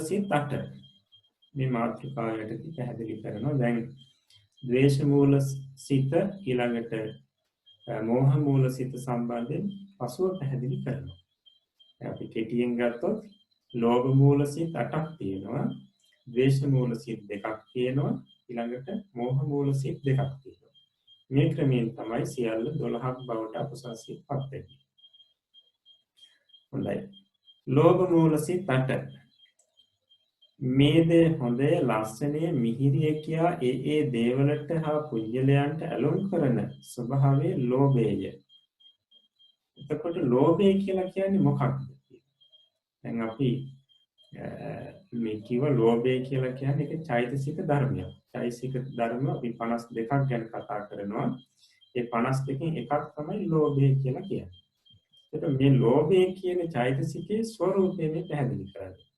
සිත් 8 මේ මාතෘකාවට පැහැදිලි කරනවා. දැන් ද්වේෂ මූල සිත ඊළඟට මෝහ මූල සිත සම්බන්ධයෙන් පසුව පැහැදිලි කරනවා. අපි කෙටියෙන් ගත්තොත් ලෝභ මූල සිත් 8ක් තියෙනවා, ද්වේෂ මූල සිත් 2ක් තියෙනවා, ඊළඟට මෝහ මූල සිත් 2ක් තියෙනවා. මේ ක්‍රමයෙන් තමයි සියල්ල 12ක් බවට අකුසල සිත් පත් වෙන්නේ. හොඳයි. ලෝභ මූල සිත් 8 මේ දේ හොඳේ ලස්සනේ මිහිරිය කියා ඒ දේවලට හා පුජ්‍යලයන්ට ඇලුම් කරන ස්වභාවයේ ලෝභයය. එතකොට ලෝභය කියලා කියන්නේ මොකක්ද? දැන් අපි මේ කිව ලෝභය කියලා කියන්නේ ඒක චෛතසික ධර්මයක්. චෛතසික ධර්ම අපි 52ක් ගැන කතා කරනවා. ඒ 52කින් එකක් තමයි ලෝභය කියලා කියන්නේ. එතකොට මේ ලෝභය කියන චෛතසිකයේ ස්වરૂපය මේ පැහැදිලි කරන්නේ.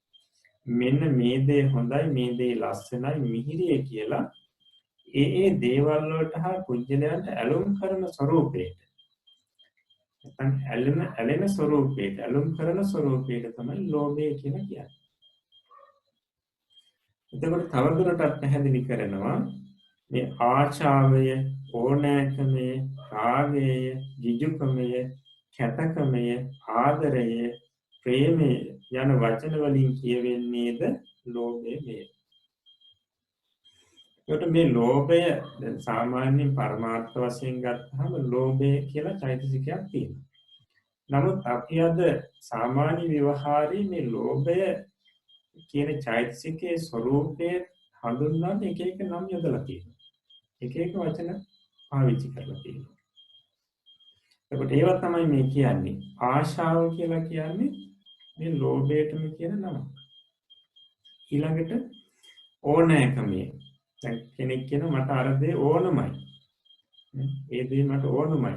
මෙන්න මේ දේ හොඳයි, මේ දේ ලස්සනයි, මිහිරිය කියලා ඒ දේවල් වලට හා පුජ්‍යලයන්ට ඇලුම් කරන ස්වરૂපයට, නැත්නම් ඇලෙන ස්වરૂපයට, ඇලුම් කරන ස්වરૂපයට තමයි ලෝභය කියලා කියන්නේ. එතකොට තවදුරටත් පැහැදිලි කරනවා මේ ආශාවය, ඕනෑකමය, රාගය, ජිජුකමය, කැතකමය, ආදරය, ප්‍රේමය යන වචන වලින් කියවෙන්නේද ලෝභය වේ. ඒකට මේ ලෝභය දැන් සාමාන්‍යයෙන් පරමාර්ථ වශයෙන් ගත්තාම ලෝභය කියලා චෛතසිකයක් තියෙනවා. නමුත් අපි අද සාමාන්‍ය ව්‍යවහාරයේ මේ ලෝභය කියන චෛතසිකයේ ස්වરૂපය හඳුන්වන්න එක එක නම් යොදලා තියෙනවා. එක එක වචන පාවිච්චි කරලා තියෙනවා. ඒකට ඒවා තමයි මේ කියන්නේ. ආශාව කියලා කියන්නේ මේ ලෝභයටම කියන නම. ඊළඟට ඕනෑකමයි. දැන් කෙනෙක් කියන මට අර දේ ඕනමයි. ඒ දේ මට ඕනමයි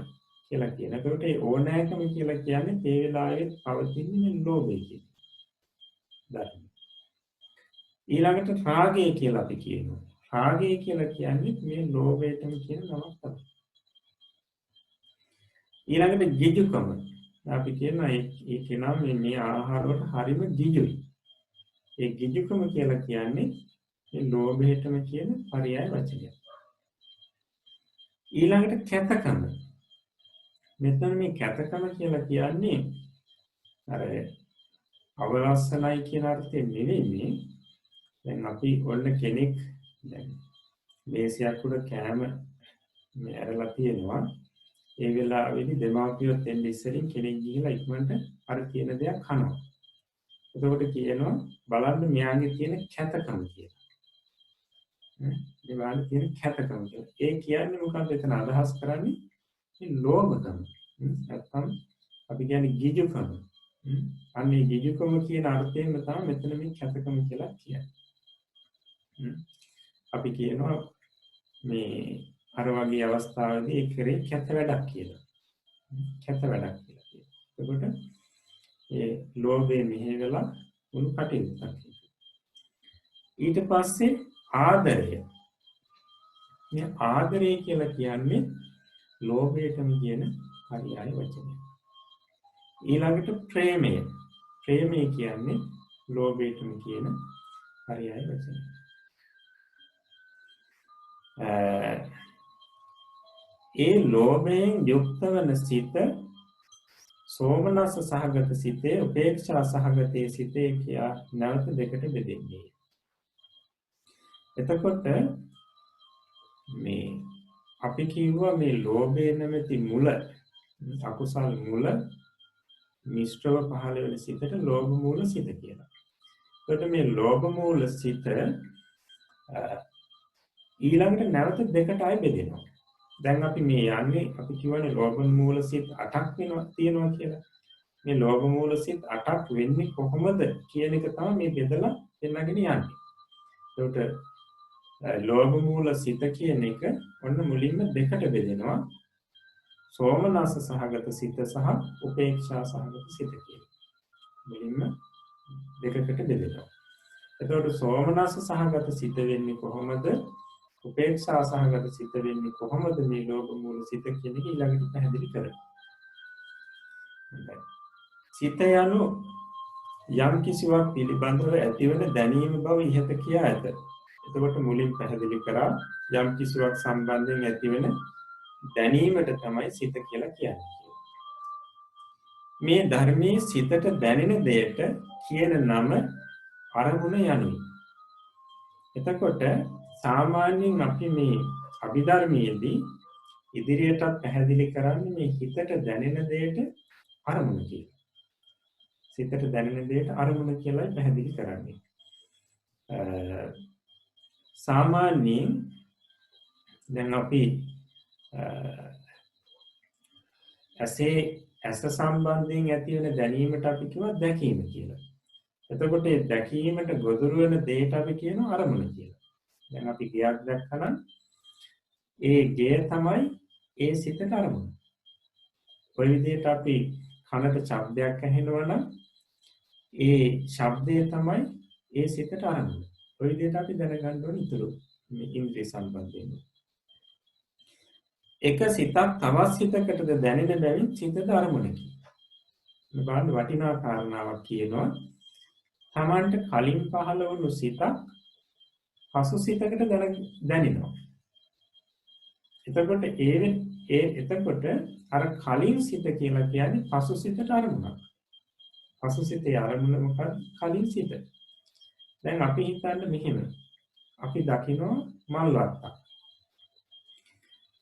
කියලා කියන. ඒකට ඒ ඕනෑකම කියලා කියන්නේ ඒ වෙලාවේ පවතින මේ ලෝභය කියන ධර්ම. ඊළඟට රාගය කියලා අපි කියනවා. රාගය කියලා කියන්නේ මේ ලෝභයටම කියන නමක් තමයි. ඊළඟට ජිජුකම. අපි කියනවා ඒ කෙනා මේ ආහාර වලට හරිම ජිජුයි. ඒ ජිජුකම කියලා කියන්නේ මේ ලෝභයටම කියන පරයය වචනයක්. ඊළඟට කැතකම. මෙතන මේ කැතකම කියලා කියන්නේ අර අවලස්සනයි කියන අර්ථයෙන් නෙවෙයි. දැන් අපි ඔන්න කෙනෙක් දැන් මේසයක් උඩ කෑම මේ අරලා තියෙනවා. ඒ වෙලාවේදී දෙමාපියෝ දෙන්න ඉස්සරින් කෙනෙක් ගිහිලා ඉක්මනට අර කියන දේක් කනවා. එතකොට කියනවා බලන්න මෙයාගේ තියෙන කැතකම කියලා. මෙයාගේ තියෙන කැතකම කියලා. ඒ කියන්නේ මොකක්ද එතන අදහස් කරන්නේ? මේ ලෝභකම. නැත්නම් අපි කියන්නේ ගිජුකම. අන්නේ ගිජුකම කියන අර්ථයෙන් තමයි මෙතන මේ කැතකම කියලා කියන්නේ. අපි කියනවා මේ අර වගේ අවස්ථාවේදී ඒ කරේ කැත වැඩක් කියලා. කැත වැඩක් කියලා කියනවා. එතකොට ඒ ලෝභය මෙහෙवला මුළු කටයුත්තක්. ඊට පස්සේ ආදරය. මේ ආදරය කියලා කියන්නේ ලෝභයටම කියන පරයය වචනය. ඊළඟට ප්‍රේමය. ප්‍රේමය කියන්නේ ලෝභයටම කියන පරයය වචනය. ඒ ලෝභයෙන් යුක්ත වන සිත සෝමනස්ස සහගත සිතේ, උපේක්ෂා සහගතයේ සිතේ කියා නැවත දෙකට බෙදෙන්නේ. එතකොට මේ අපි කියුවා මේ ලෝභය නැමැති මුල, අකුසල් මුල මිශ්‍රව පහළ වෙන සිතට ලෝභ මූල සිත කියලා. එතකොට මේ ලෝභ මූල සිත ඊළඟට නැවත දෙකට ආයෙ බෙදෙනවා. දැන් අපි මේ යන්නේ අපි කියවනේ ලෝභ මූල සිත් 8ක් තියෙනවා කියලා. මේ ලෝභ මූල සිත් 8ක් වෙන්නේ කොහොමද කියන එක තමයි මේ බෙදලා දෙන්නගෙන යන්නේ. ඒකට ලෝභ මූල සිත කියන එක ඔන්න මුලින්ම දෙකට බෙදෙනවා. සෝමනස්ස සහගත සිත සහ උපේක්ෂා සහගත සිත කියලා. මුලින්ම දෙකකට බෙදෙනවා. එතකොට සෝමනස්ස සහගත සිත වෙන්නේ කොහොමද? උපේක්ෂා සහගත සිත වෙන්නේ කොහොමද? මේ ලෝභ මූල සිත කියන එක ඊළඟට පැහැදිලි කරනවා. සිත යනු යම් කිසිවක් පිළිබඳව ඇතිවන දැනීම බව ඉහත කියා ඇත. එතකොට මුලින් පැහැදිලි කරා යම් කිසිවක් සම්බන්ධයෙන් ඇතිවන දැනීමට තමයි සිත කියලා කියන්නේ. මේ ධර්මයේ සිතට දැනෙන දෙයට කියන නම අරමුණ යනුයි. එතකොට සාමාන්‍යයෙන් අපි මේ අභිධර්මයේදී ඉදිරියටත් පැහැදිලි කරන්නේ මේ හිතට දැනෙන දෙයට අරමුණ කියලා. සිතට දැනෙන දෙයට අරමුණ කියලා පැහැදිලි කරන්නේ. සාමාන්‍යයෙන් දැන් අපි ඇස සම්බන්ධයෙන් ඇති වෙන දැනීමට අපි කියනවා දැකීම කියලා. එතකොට මේ දැකීමට ගොදුරු වෙන දෙයට අපි කියනවා අරමුණ කියලා. දැන් අපි ගයක් දැක්කනම් ඒ ගේ තමයි ඒ සිතට අරමුණ. ඔය විදිහට අපි කනට ශබ්දයක් ඇහෙනවා නම් ඒ ශබ්දය තමයි ඒ සිතට අරමුණ. ඔය විදිහට අපි දැනගන්න ඕනේ ඉතුරු මේ ඉන්ද්‍රිය සම්බන්ධයෙන්. එක සිතක් තවත් සිතකටද දැනෙන බැවින් සිතට අරමුණකි. මේ බලන්න වටිනා කාරණාවක් කියනවා. තමන්ට කලින් පහළ වුණු සිතක් පසු සිතකට දැනෙනවා. එතකොට එතකොට අර කලින් සිත කියලා කියන්නේ පසු සිතට අරමුණක්. පසු සිතේ අරමුණ මොකක්ද? කලින් සිත. දැන් අපි හිතන්න මෙහෙම. අපි දකිනවා මල් වත්තක්.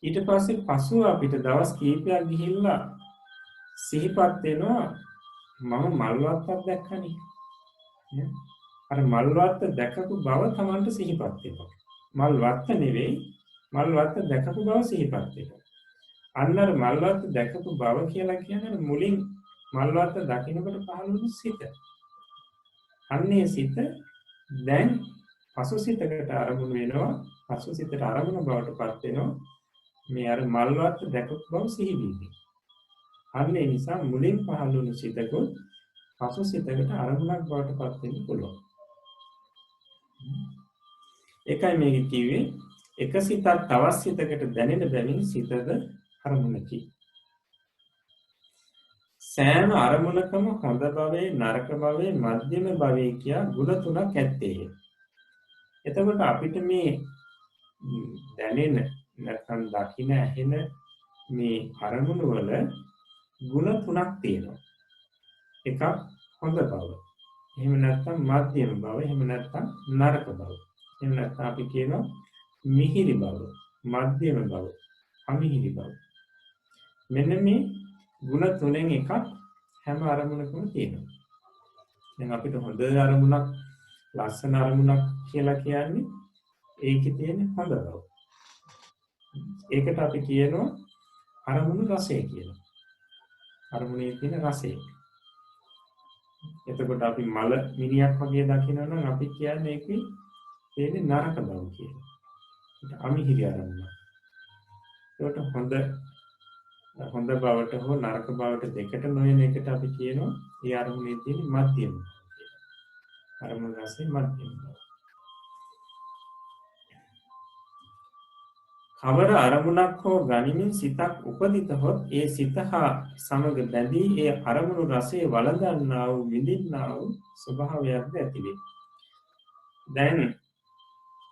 ඊට පස්සේ පසුව අපිට දවස් කීපයක් ගිහිල්ලා සිහිපත් වෙනවා මම මල් වත්තක් දැක්කනේ. අර මල් වත්ත දැකපු බව Tamanට සිහිපත් වෙනවා. මල් වත්ත නෙවෙයි මල් වත්ත දැකපු බව සිහිපත් වෙනවා. අන්න අර මල් වත්ත දැකපු බව කියලා කියන්නේ මුලින් මල් වත්ත දකින්නකොට පහළ වුණු සිත. අන්නේ සිත දැන් පසු සිතකට අරමුණු වෙනවා. පසු සිතට අරමුණ බවට පත් වෙනවා. මේ අර මල් වත්ත දැකපු බව සිහි වීම. අන්න ඒ නිසා මුලින් පහළ වුණු සිතකුත් පසු සිතකට අරමුණක් බවට පත් වෙන්න පුළුවන්. ඒකයි මේක කිව්වේ එක සිතක් තවත් සිතකට දැනෙන බැවින් සිතද අරමුණකි. සෑම අරමුණකම හොඳ භවයේ නරක භවයේ මධ්‍යම භවයේ කියා ගුණ තුනක් ඇත්තේය. එතකොට අපිට මේ දැනෙන නැත්නම් දකින්න ඇහෙන මේ අරමුණු වල ගුණ තුනක් තියෙනවා. එකක් හොඳ බව. එහෙම නැත්නම් මධ්‍යම බව. එහෙම නැත්නම් නරක බව. එහෙම නැත්නම් අපි කියනවා මිහිරි බව, මධ්‍යම බව, අමිහිරි බව. මෙන්න මේ ගුණ තුනෙන් එකක් හැම අරමුණකම තියෙනවා. දැන් අපිට හොඳ අරමුණක්, ලස්සන අරමුණක් කියලා කියන්නේ ඒකේ තියෙන හොඳ බව. ඒකට අපි කියනවා අරමුණු රසය කියලා. අරමුණේ තියෙන රසය. එතකොට අපි මල මිනියක් වගේ දකිනවා නම් අපි කියන්නේ ඒකේ තියෙන නරක බව කියලා. ඒක අමිහිරි අරමුණ. ඒකට හොඳ බවට හෝ නරක බවට දෙකට නොයන එකට අපි කියනවා ඒ අරමුණේ තියෙන මධ්‍යම බව කියලා. අරමුණ රසයේ මධ්‍යම බව. කවර අරමුණක් හෝ ගනිමින් සිතක් උපදිත හොත් ඒ සිත හා සමග බැඳී ඒ අරමුණු රසයේ වළඳන්නා වූ විඳින්නා වූ ස්වභාවයක්ද ඇති වේ. දැන්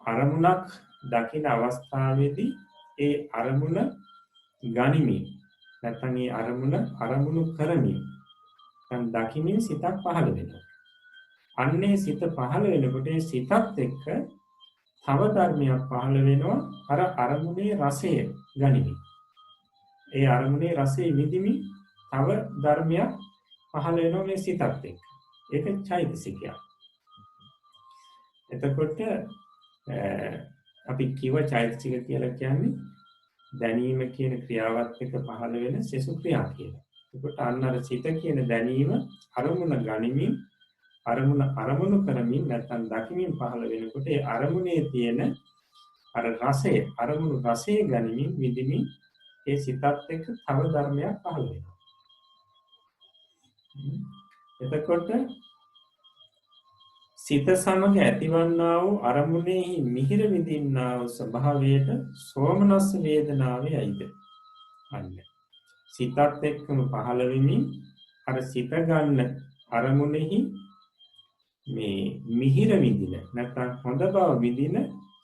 අරමුණක් දකින අවස්ථාවේදී ඒ අරමුණ ගනිමින් නැත්නම් ඒ අරමුණු කරමින් දැන් දකිමින් සිතක් පහළ වෙනවා. අන්නේ සිත පහළ වෙනකොට ඒ සිතත් එක්ක තව ධර්මයක් පහළ වෙනවා අර අරමුණේ රසය ගනිමින්. ඒ අරමුණේ රසය විඳිමින් තව ධර්මයක් පහළ වෙනවා මේ සිතත් එක්ක. ඒක චෛතසිකයක්. එතකොට අපි කිව්ව චෛතසික කියලා කියන්නේ දැනීම කියන ක්‍රියාවත් එක්ක පහළ වෙන සෙසු ක්‍රියා කියලා. එතකොට අන්න අර සිත කියන දැනීම අරමුණ ගනිමින් අරමුණු කරමින් නැත්නම් දකිමින් පහළ වෙනකොට ඒ අරමුණේ තියෙන අර රසය අරමුණු රසය ගනිමින් විඳිමින් ඒ සිතත් එක්ක තව ධර්මයක් පහළ වෙනවා. එතකොට සිත සමග ඇතිවන්නා වූ අරමුණෙහි මිහිර විඳින්නා වූ ස්වභාවයට සෝමනස්ස වේදනාවේයිද අන්න සිතත් එක්කම පහළ වෙමින් අර සිත ගන්න අරමුණෙහි මේ මිහිර විඳින නැත්නම් හොඳ බව විඳින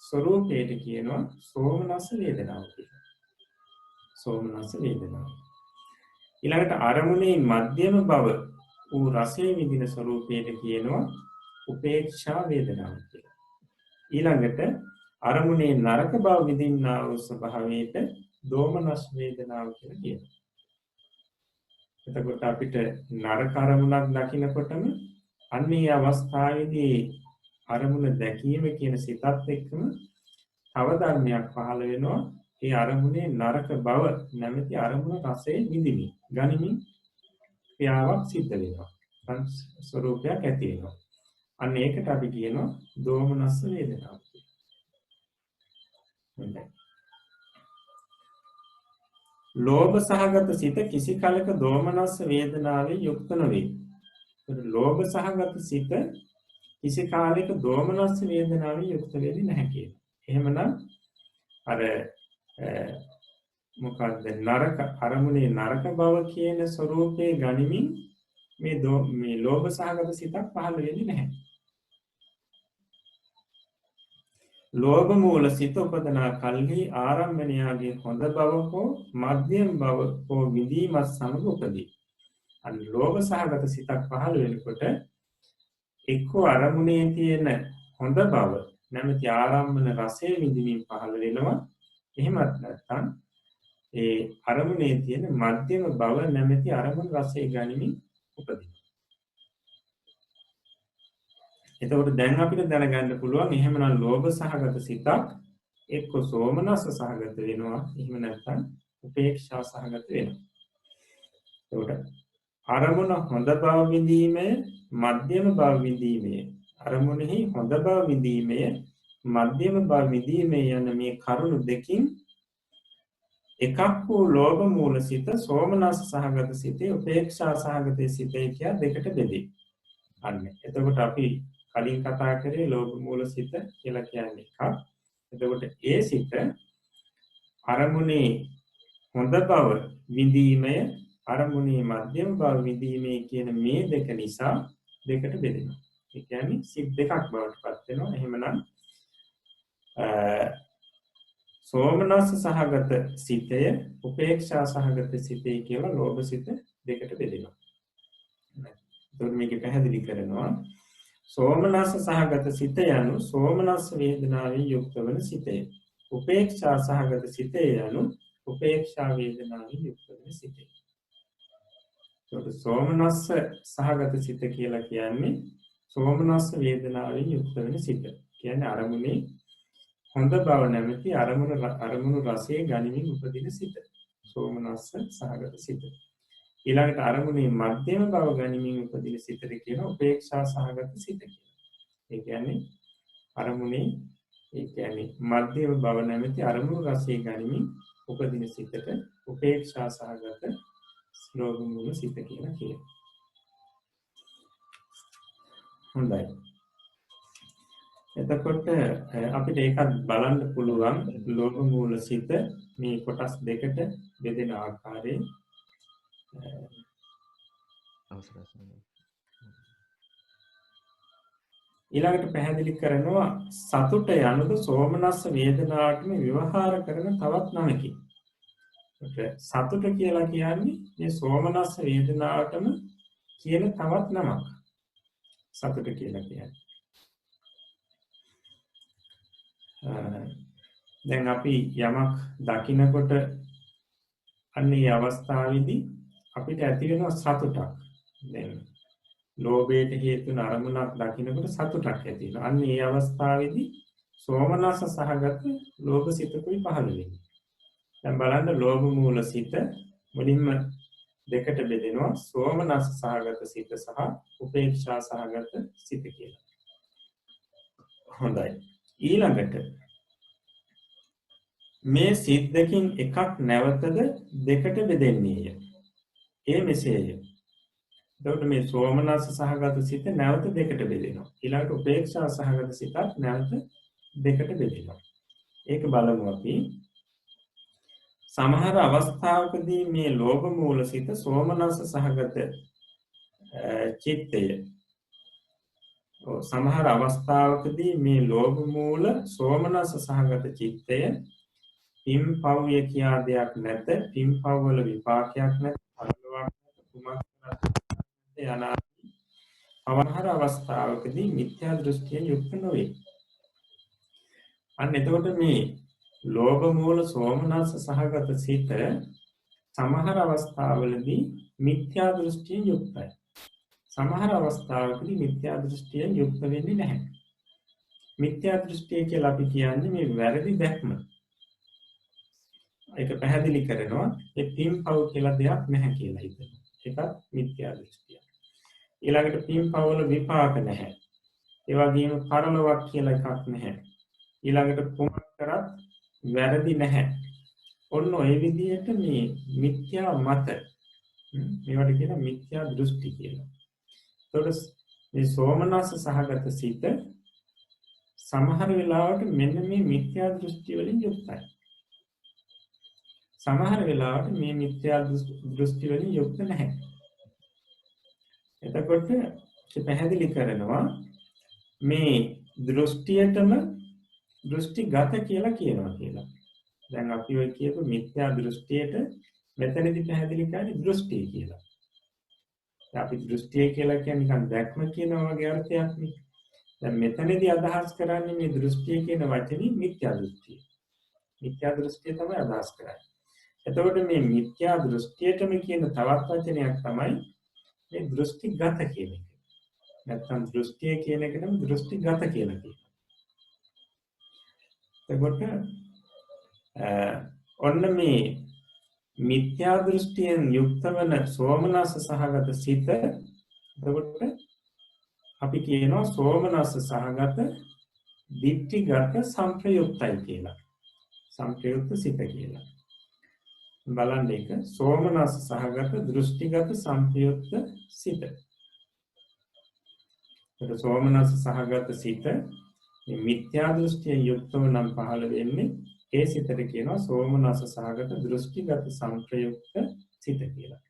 ස්වરૂපයට කියනවා සෝමනස්ස වේදනාව කියලා. සෝමනස්ස වේදනාව. ඊළඟට අරමුණේ මධ්‍යම බව ඌ රසයේ විඳින ස්වરૂපයට කියනවා උපේක්ෂා වේදනාව කියලා. ඊළඟට අරමුණේ නරක බව විඳින්නා වූ ස්වභාවයට දෝමනස් වේදනාව කියලා කියනවා. එතකොට අපිට නරක අරමුණක් දකිනකොටම අන්නේ අවස්ථාවේදී අරමුණ දැකීම කියන සිතත් එක්කම තව ධර්මයක් පහළ වෙනවා. ඒ අරමුණේ නරක බව නැමැති අරමුණ රසයෙන් විඳිමින් ගනිමින් ක්‍රියාවක් සිද්ධ වෙනවා. ස්වરૂපයක් ඇති වෙනවා. අන්න ඒකට අපි කියනවා දෝමනස්ස වේදනාව කියලා. ලෝභ සහගත සිත කිසි කලක දෝමනස්ස වේදනාවේ යුක්ත නොවේ. ලෝභ සහගත සිත කිසි කාලයක දෝමනස්ස වේදනාවේ යුක්ත වෙන්නේ නැහැ කියනවා. එහෙමනම් අර මොකක්ද නරක අරමුණේ නරක බව කියන ස්වરૂපේ ගනිමින් මේ ලෝභ සහගත සිතක් පහළ වෙන්නේ නැහැ. ලෝභ මූල සිත උපදනා කල්හි ආරම්භණයාගේ හොඳ බව හෝ මධ්‍යම බව හෝ විදීමත් සමග උපදී. අන්න ලෝභ සහගත සිතක් පහළ වෙනකොට එක්කෝ අරමුණේ තියෙන හොඳ බව නැමැති ආරම්භන රසයේ විඳින්මින් පහළ වෙනවා. එහෙමත් නැත්නම් ඒ අරමුණේ තියෙන මධ්‍යම බව නැමැති අරමුණු රසයේ ගනිමින් උපදිනවා. එතකොට දැන් අපිට දැනගන්න පුළුවන් එහෙමනම් ලෝභ සහගත සිතක් එක්ක සෝමනස්ස සහගත වෙනවා. එහෙම නැත්නම් උපේක්ෂා සහගත වෙනවා. එතකොට අරමුණ හොඳ බව විඳීමේ මධ්‍යම බව විඳීමේ අරමුණෙහි හොඳ බව විඳීමේ මධ්‍යම බව විඳීමේ යන මේ කරුණු දෙකින් එකක් වූ ලෝභ මූල සිත සෝමනස්ස සහගත සිතේ උපේක්ෂා සහගත සිතේ කියා දෙකට බෙදේ. අන්න එතකොට අපි කලින් කතා කරේ ලෝභ මූල සිත කියලා කියන්නේ එකක්. එතකොට ඒ සිත අරමුණේ හොඳ බව විඳීමේ අරමුණේ මධ්‍යම බව විඳීමේ කියන මේ දෙක නිසා දෙකට බෙදෙනවා. ඒ කියන්නේ සිත් දෙකක් බවට පත් වෙනවා. එහෙමනම් සෝමනස්ස සහගත සිතය උපේක්ෂා සහගත සිතේ කියලා ලෝභ සිත දෙකට බෙදෙනවා. එතකොට මේක පැහැදිලි කරනවා සෝමනස්ස සහගත සිත යනු සෝමනස්ස වේදනාවෙන් යුක්ත වන සිතය. උපේක්ෂා සහගත සිතේ යනු උපේක්ෂා වේදනාවෙන් යුක්ත වන සිතය. එතකොට සෝමනස්ස සහගත සිත කියලා කියන්නේ සෝමනස්ස වේදනාවෙන් යුක්ත වෙන සිත. කියන්නේ අරමුණේ හොඳ බව නැමැති අරමුණු රසයේ ගනිමින් උපදින සිත. සෝමනස්ස සහගත සිත. ඊළඟට අරමුණේ මධ්‍යම බව ගනිමින් උපදින සිතට කියන උපේක්ෂා සහගත සිත කියලා. ඒ කියන්නේ අරමුණේ මධ්‍යම බව නැමැති අරමුණු රසයේ ගනිමින් උපදින සිතට උපේක්ෂා සහගත ලෝභ මූල සිත කියලා කියනවා. හොඳයි. එතකොට අපිට ඒකත් බලන්න පුළුවන් ලෝභ මූල සිත මේ කොටස් දෙකට බෙදෙන ආකාරයෙන් ඊළඟට පැහැදිලි කරනවා සතුට යනුද සෝමනස්ස වේදනාවටම විවහාර කරන තවත් නමකි. සතුට කියලා කියන්නේ මේ සෝමනස්ස වේදනාවටම කියන තවත් නමක්. සතුට කියලා කියන්නේ. දැන් අපි යමක් දකිනකොට අන්නේ අවස්ථාවේදී අපිට ඇති වෙන සතුටක්. දැන් ලෝභයට හේතු වන අරමුණක් දකිනකොට සතුටක් ඇති වෙනවා. අන්න ඒ අවස්ථාවේදී සෝමනස්ස සහගත ලෝභ සිතකුයි පහළ වෙන්නේ. දැන් බලන්න ලෝභ මූල සිත මුලින්ම දෙකට බෙදෙනවා සෝමනස්ස සහගත සිත සහ උපේක්ෂා සහගත සිත කියලා. හොඳයි. ඊළඟට මේ සිත් දෙකින් එකක් නැවතද දෙකට බෙදෙන්නේය. ඒ මෙසේය. එතකොට මේ සෝමනස්ස සහගත සිත නැවත දෙකට බෙදෙනවා. ඊළඟට උපේක්ෂා සහගත සිතත් නැවත දෙකට බෙදෙනවා. ඒක බලමු අපි. සමහර අවස්ථාවකදී මේ ලෝභ මූල සිත සෝමනස්ස සහගත චිත්තය සමහර අවස්ථාවකදී මේ ලෝභ මූල සෝමනස්ස සහගත චිත්තය පින්පව්ය කියා දෙයක් නැත, පින්පව් වල විපාකයක් නැත, පරලොවක් නැත, කුමක් කරත් යන සමහර අවස්ථාවකදී මිත්‍යා දෘෂ්ටියෙන් යුක්ත නොවේ. අන්න එතකොට මේ ලෝභ මූල සෝමනස්ස සහගත සිත සමහර අවස්ථාවලදී මිත්‍යා දෘෂ්ටියෙන් යුක්තයි. සමහර අවස්ථාවකදී මිත්‍යා දෘෂ්ටියෙන් යුක්ත වෙන්නේ නැහැ. මිත්‍යා දෘෂ්ටිය කියලා අපි කියන්නේ මේ වැරදි දැක්ම. ඒක පැහැදිලි කරනවා ඒ පින්පව් කියලා දෙයක් නැහැ කියලා හිතනවා. ඒකත් මිත්‍යා දෘෂ්ටිය. ඊළඟට පින්පව් වල විපාක නැහැ. ඒ වගේම පරලොවක් කියලා එකක් නැහැ. ඊළඟට කුමක් කරත් වැරදි නැහැ. ඔන්න ඔය විදිහට මේ මිත්‍යා මත මේවට කියන මිත්‍යා දෘෂ්ටි කියලා. ඒතකොට මේ සෝමනස්ස සහගත සිත සමහර වෙලාවට මෙන්න මේ මිත්‍යා දෘෂ්ටි වලින් යුක්තයි. සමහර වෙලාවට මේ මිත්‍යා දෘෂ්ටි වලින් යුක්ත නැහැ. එතකොට පැහැදිලි කරනවා මේ දෘෂ්ටියටම දෘෂ්ටිගත කියලා කියනවා කියලා. දැන් අපි ඔය කියපු මිත්‍යා දෘෂ්ටියට මෙතනදී පැහැදිලි කරන්නේ දෘෂ්ටි කියලා. අපි දෘෂ්ටිය කියලා කියන්නේ නිකන් දැක්ම කියන වගේ අර්ථයක් නේ. දැන් මෙතනදී අදහස් කරන්නේ මේ දෘෂ්ටිය කියන වචනේ මිත්‍යා දෘෂ්ටිය. මිත්‍යා දෘෂ්ටිය තමයි අදහස් කරන්නේ. එතකොට මේ මිත්‍යා දෘෂ්ටියටම කියන තවත් වචනයක් තමයි මේ දෘෂ්ටිගත කියන එක. නැත්නම් දෘෂ්ටිය කියන එකටම දෘෂ්ටිගත කියලා කියනවා. එතකොට ඔන්න මේ මිත්‍යා දෘෂ්ටියෙන් යුක්ත වන සෝමනස්ස සහගත සිත එතකොට අපි කියනවා සෝමනස්ස සහගත දිට්ඨිගත සංප්‍රයුක්තයි කියලා. සංප්‍රයුක්ත සිත කියලා. බලන්න එක සෝමනස්ස සහගත දෘෂ්ටිගත සංප්‍රයුක්ත සිත. ඒක සෝමනස්ස සහගත සිත මේ මිත්‍යා දෘෂ්ටියෙන් යුක්තව නම් පහළ වෙන්නේ ඒ සිතට කියනවා සෝමනස්ස සහගත දෘෂ්ටිගත සංප්‍රයුක්ත සිත කියලා.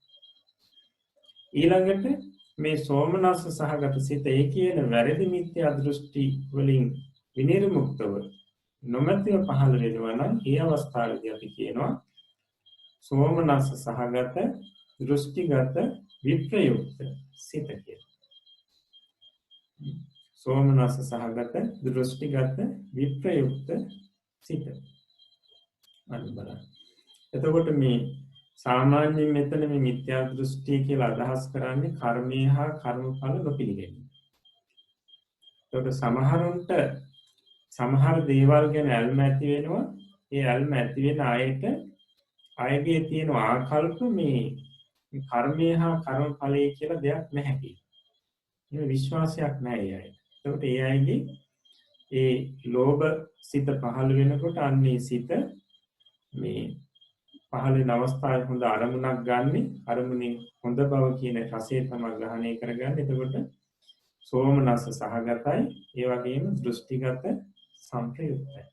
ඊළඟට මේ සෝමනස්ස සහගත සිත ඒ කියන වැරදි මිත්‍යා දෘෂ්ටි වලින් විනිර්මුක්තව නොමැතිව පහළ වෙනවා නම් ඒ අවස්ථාවේදී අපි කියනවා සෝමනස්ස සහගත දෘෂ්ටිගත විප්‍රයුක්ත සිත කියලා. සෝමනස්ස සහගත දෘෂ්ටිගත විප්‍රයුක්ත සිත. අන්න බලන්න. එතකොට මේ සාමාන්‍යයෙන් මෙතන මේ මිත්‍යා දෘෂ්ටිය කියලා අදහස් කරන්නේ කර්මය හා කර්මඵල නොපිළිගැනීම. එතකොට සමහරුන්ට සමහර දේවල් ගැන ඇල්ම ඇති වෙනවා. ඒ ඇල්ම ඇති වෙන අයගේ තියෙන ආකල්ප මේ කර්මය හා කර්මඵලය කියලා දෙයක් නැහැ කියලා. මේ විශ්වාසයක් නැහැ ඒ අයට. එතකොට ඒ අයගේ ඒ ලෝභ සිත පහළ වෙනකොට අන්නේ සිත මේ පහළ වෙන අවස්ථාවේ හොඳ අරමුණක් ගන්න අරමුණේ හොඳ බව කියන රසය තමයි ග්‍රහණය කරගන්නේ. එතකොට සෝමනස්ස සහගතයි ඒ වගේම දෘෂ්ටිගත සංප්‍රයුක්තයි.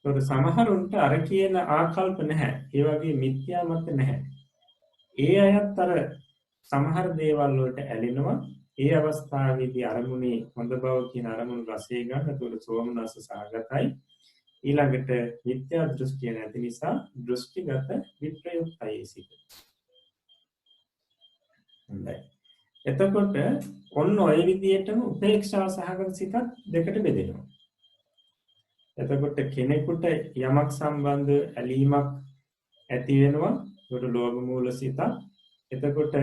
ඒකට සමහරුන්ට අර කියන ආකල්ප නැහැ. ඒ වගේ මිත්‍යා මත නැහැ. ඒ අයත් අර සමහර දේවල් වලට ඇලෙනවා. ඒ අවස්ථාවේදී අරමුණේ හොඳ බව කියන අරමුණු රසය ගන්න. ඒකට සෝමනස්ස සහගතයි. ඊළඟට මිත්‍යා දෘෂ්ටිය නැති නිසා දෘෂ්ටිගත විප්‍රයුක්තයි සිත. හොඳයි. එතකොට ඔන්න ඔය විදිහටම උපේක්ෂා සහගත සිතත් දෙකට බෙදෙනවා. එතකොට කෙනෙකුට යමක් සම්බන්ධ ඇලීමක් ඇති වෙනවා. ඒකට ලෝභ මූල සිත. එතකොට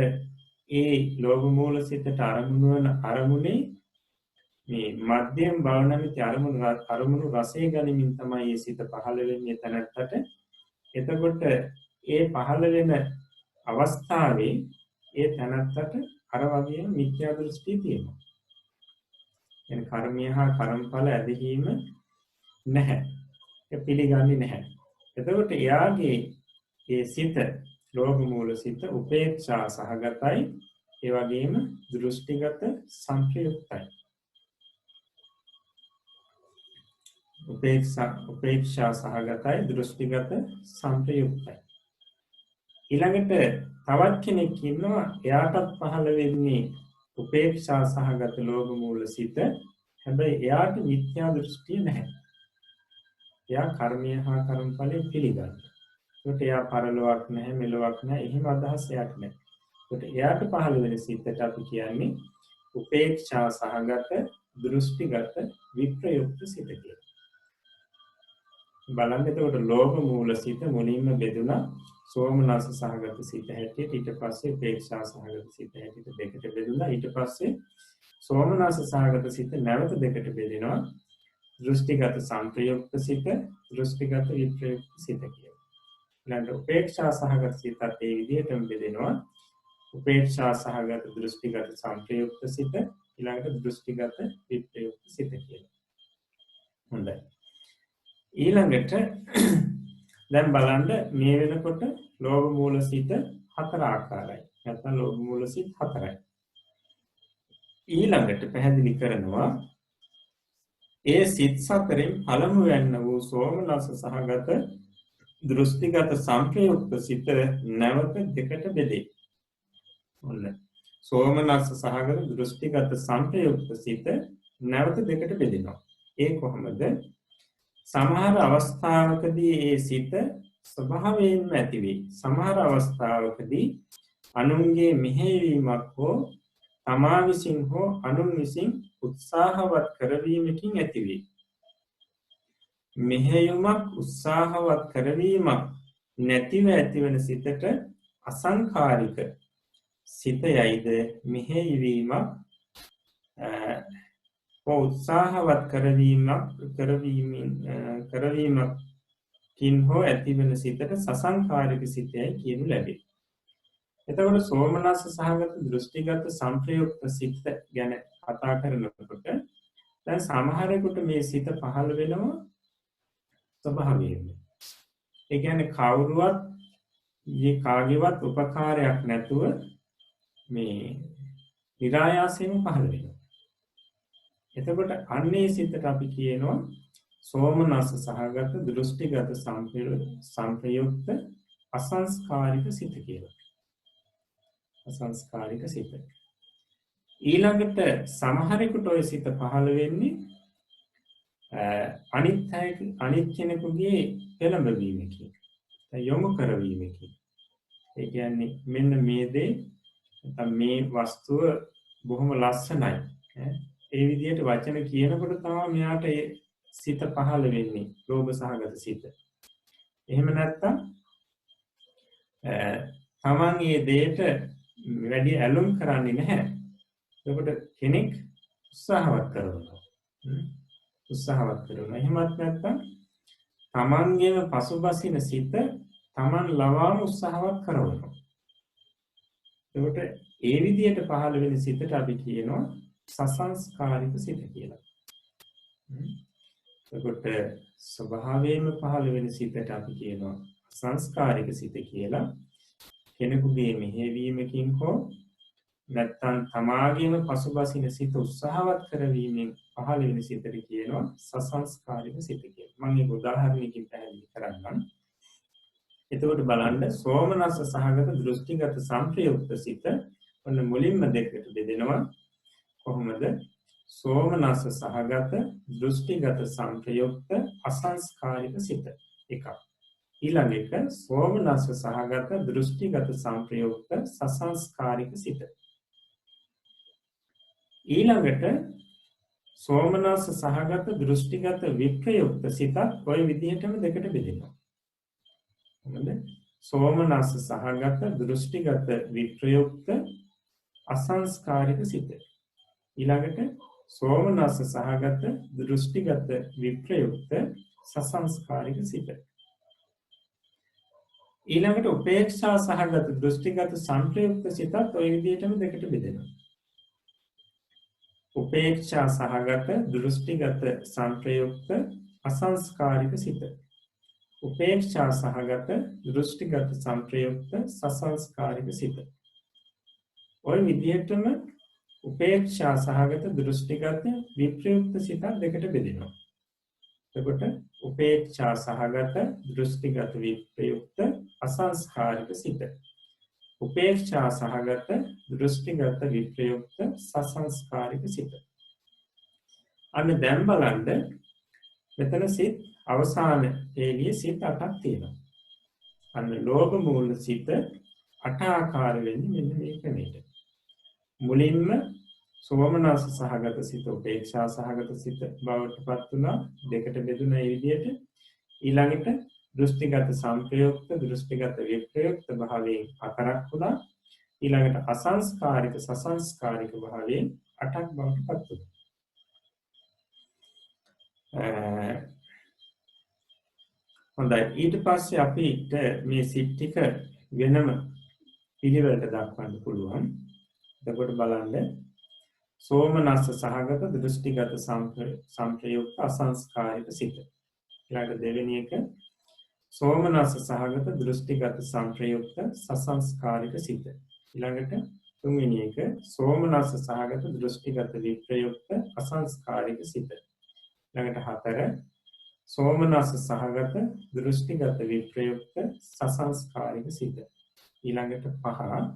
ඒ ලෝභ මූල සිතට අරමුණු වන අරමුණේ මේ මධ්‍යම බව නැමැති අරමුණු රසය ගනිමින් තමයි මේ සිත පහළ වෙන්නේ තැනකට. එතකොට ඒ පහළ වෙන අවස්ථාවේ ඒ තැනකට අර වගේම මිත්‍යා දෘෂ්ටි තියෙනවා. يعني කර්මය හා කර්මඵල ඇදහිීම නැහැ. ඒ පිළිගන්නේ නැහැ. එතකොට එයාගේ ඒ සිත ලෝභ මූල සිත උපේක්ෂා සහගතයි. ඒ වගේම දෘෂ්ටිගත සංප්‍රයුක්තයි. උපේක්ෂා සහගතයි දෘෂ්ටිගත සංප්‍රයුක්තයි. ඊළඟට තවත් කෙනෙක් ඉන්නවා එයාටත් පහළ වෙන්නේ උපේක්ෂා සහගත ලෝභ මූල සිත. හැබැයි එයාට මිත්‍යා දෘෂ්ටිය නැහැ. එයා කර්මය හා කර්මඵලෙ පිළිගන්නවා. ඒකට එයා පරලොවක් නැහැ, මෙලොවක් නැහැ. එහෙම අදහස් එයාට නැහැ. ඒකට එයාට පහළ වෙන සිතට අපි කියන්නේ උපේක්ෂා සහගත දෘෂ්ටිගත විප්‍රයුක්ත සිත කියලා. බලන්න එතකොට ලෝභ මූල සිත මුලින්ම බෙදුණා සෝමනස්ස සහගත සිත හැටියට, ඊට පස්සේ උපේක්ෂා සහගත සිත හැටියට දෙකට බෙදුණා. ඊට පස්සේ සෝමනස්ස සහගත සිත නැවත දෙකට බෙදෙනවා. දෘෂ්ටිගත සංප්‍රයුක්ත සිත, දෘෂ්ටිගත විප්‍රයුක්ත සිත කියලා. ඊළඟට උපේක්ෂා සහගත සිතත් ඒ විදිහටම බෙදෙනවා. උපේක්ෂා සහගත දෘෂ්ටිගත සංප්‍රයුක්ත සිත, ඊළඟට දෘෂ්ටිගත විප්‍රයුක්ත සිත කියලා. හොඳයි. ඊළඟට දැන් බලන්න මේ වෙනකොට ලෝභ මූල සිත හතර ආකාරයි. නැත්නම් ලෝභ මූල සිත හතරයි. ඊළඟට පැහැදිලි කරනවා ඒ සිත් සතරෙන් පළමු වෙන්න වූ සෝමනස්ස සහගත දෘෂ්ටිගත සංප්‍රයුක්ත සිත නැවත දෙකට බෙදේ. ඔන්න සෝමනස්ස සහගත දෘෂ්ටිගත සංප්‍රයුක්ත සිත නැවත දෙකට බෙදෙනවා. ඒ කොහොමද? සමහර අවස්ථාවකදී ඒ සිත ස්වභාවයෙන්ම ඇති වේ. සමහර අවස්ථාවකදී අනුන්ගේ මෙහෙයවීමක් හෝ තමා විසින් හෝ අනුන් විසින් උත්සාහවත් කරවීමකින් ඇති වේ. මෙහෙයුමක් උත්සාහවත් කරවීමක් නැතිව ඇතිවන සිතට අසංඛාරික සිත යයිද මෙහෙයවීමක් උත්සාහවත් කරවීමකින් හෝ ඇතිවන සිතට සසංඛාරික සිතයි කියනු ලැබේ. එතකොට සෝමනස්ස සහගත දෘෂ්ටිගත සංප්‍රයුක්ත සිත ගැන කතා කරනකොට දැන් සමහරෙකුට මේ සිත පහළ වෙනවා ස්වභාවයෙන්ම. ඒ කියන්නේ කවුරුවත් කාගේවත් උපකාරයක් නැතුව මේ නිරායාසයෙන්ම පහළ වෙනවා. එතකොට අන්නේ සිතට අපි කියනවා සෝමනස්ස සහගත දෘෂ්ටිගත සංප්‍රයුක්ත අසංස්කාරික සිත කියලා. අසංස්කාරික සිත. ඊළඟට සමහරෙකුට ওই සිත පහළ වෙන්නේ අනිත් කෙනෙකුගේ පෙළඹවීමකින්, යොමු කරවීමකින්. ඒ කියන්නේ මෙන්න මේ දේ නැත්නම් මේ වස්තුව බොහොම ලස්සනයි. ඒ විදිහට වචන කියනකොට තමයි මෙයාට ඒ සිත පහළ වෙන්නේ, ලෝභ සහගත සිත. එහෙම නැත්නම් තමන් මේ දෙයට වැඩි ඇලුම් කරන්නේ නැහැ. එතකොට කෙනෙක් උත්සාහවත් කරනවා. එහෙමත් නැත්නම් තමන්ගේම පසුබසින සිත තමන් ලවාම උත්සාහවත් කරනවා. එතකොට ඒ විදිහට පහළ වෙන සිතට අපි කියනවා සසංස්කාරික සිත කියලා. එතකොට ස්වභාවයෙන්ම පහළ වෙන සිතට අපි කියනවා සංස්කාරික සිත කියලා. කෙනෙකුගේ මෙහෙයවීමකින් හෝ නැත්නම් තමාගේම පසුබසින සිත උත්සාහවත් කරවීමෙන් පහළ වෙන සිතට කියනවා සසංස්කාරික සිත කියලා. මම මේක උදාහරණයකින් පැහැදිලි කරන්නම්. එතකොට බලන්න සෝමනස්ස සහගත දෘෂ්ටිගත සංප්‍රයුක්ත සිත ඔන්න මුලින්ම දෙකට බෙදෙනවා. කොහොමද? සෝමනස්ස සහගත දෘෂ්ටිගත සංප්‍රයුක්ත අසංස්කාරික සිත එකක්. ඊළඟ එක සෝමනස්ස සහගත දෘෂ්ටිගත සංප්‍රයුක්ත සසංස්කාරික සිත. ඊළඟට සෝමනස්ස සහගත දෘෂ්ටිගත විප්‍රයුක්ත සිතත් ওই විදිහටම දෙකට බෙදෙනවා. මොකද? සෝමනස්ස සහගත දෘෂ්ටිගත විප්‍රයුක්ත අසංස්කාරික සිත. ඊළඟට සෝමනස්ස සහගත දෘෂ්ටිගත විප්‍රයුක්ත සසංස්කාරික සිත. ඊළඟට උපේක්ෂා සහගත දෘෂ්ටිගත සංප්‍රයුක්ත සිතත් ওই විදිහටම දෙකට බෙදෙනවා. උපේක්ෂා සහගත දෘෂ්ටිගත සංප්‍රයුක්ත අසංස්කාරික සිත. උපේක්ෂා සහගත දෘෂ්ටිගත සංප්‍රයුක්ත සසංස්කාරික සිත. ওই විදිහටම උපේක්ෂා සහගත දෘෂ්ටිගත විප්‍රයුක්ත සිත දෙකට බෙදෙනවා. එතකොට උපේක්ෂා සහගත දෘෂ්ටිගත විප්‍රයුක්ත අසංස්කාරික සිත. උපේක්ෂා සහගත දෘෂ්ටිගත විප්‍රයුක්ත සසංස්කාරික සිත. අන්න දැන් බලන්න මෙතන සිත් අවසාන හේලියේ සිත් 8ක් තියෙනවා. අන්න ලෝභ මූල සිත 8 ආකාර වෙන්නේ මෙන්න මේ ක්‍රමයට. මුලින්ම සෝමනස්ස සහගත සිත උපේක්ෂා සහගත සිත බවට පත් වුණා. දෙකට බෙදුණා මේ විදිහට. ඊළඟට දෘෂ්ටිගත සංප්‍රයුක්ත දෘෂ්ටිගත විප්‍රයුක්ත භාවයෙන් 4ක් වුණා. ඊළඟට අසංස්කාරික සසංස්කාරික භාවයෙන් 8ක් බවට පත් වුණා. හොඳයි, ඊට පස්සේ අපිට මේ සිත් ටික වෙනම පිළිවෙලට දක්වන්න පුළුවන්. එතකොට බලන්න සෝමනස්ස සහගත දෘෂ්ටිගත සංප්‍රයුක්ත අසංස්කාරික සිත. ඊළඟ දෙවෙනි එක සෝමනස්ස සහගත දෘෂ්ටිගත සංප්‍රයුක්ත සසංස්කාරික සිත. ඊළඟට තුන්වෙනි එක සෝමනස්ස සහගත දෘෂ්ටිගත විප්‍රයුක්ත අසංස්කාරික සිත. ඊළඟට 4 සෝමනස්ස සහගත දෘෂ්ටිගත විප්‍රයුක්ත සසංස්කාරික සිත. ඊළඟට 5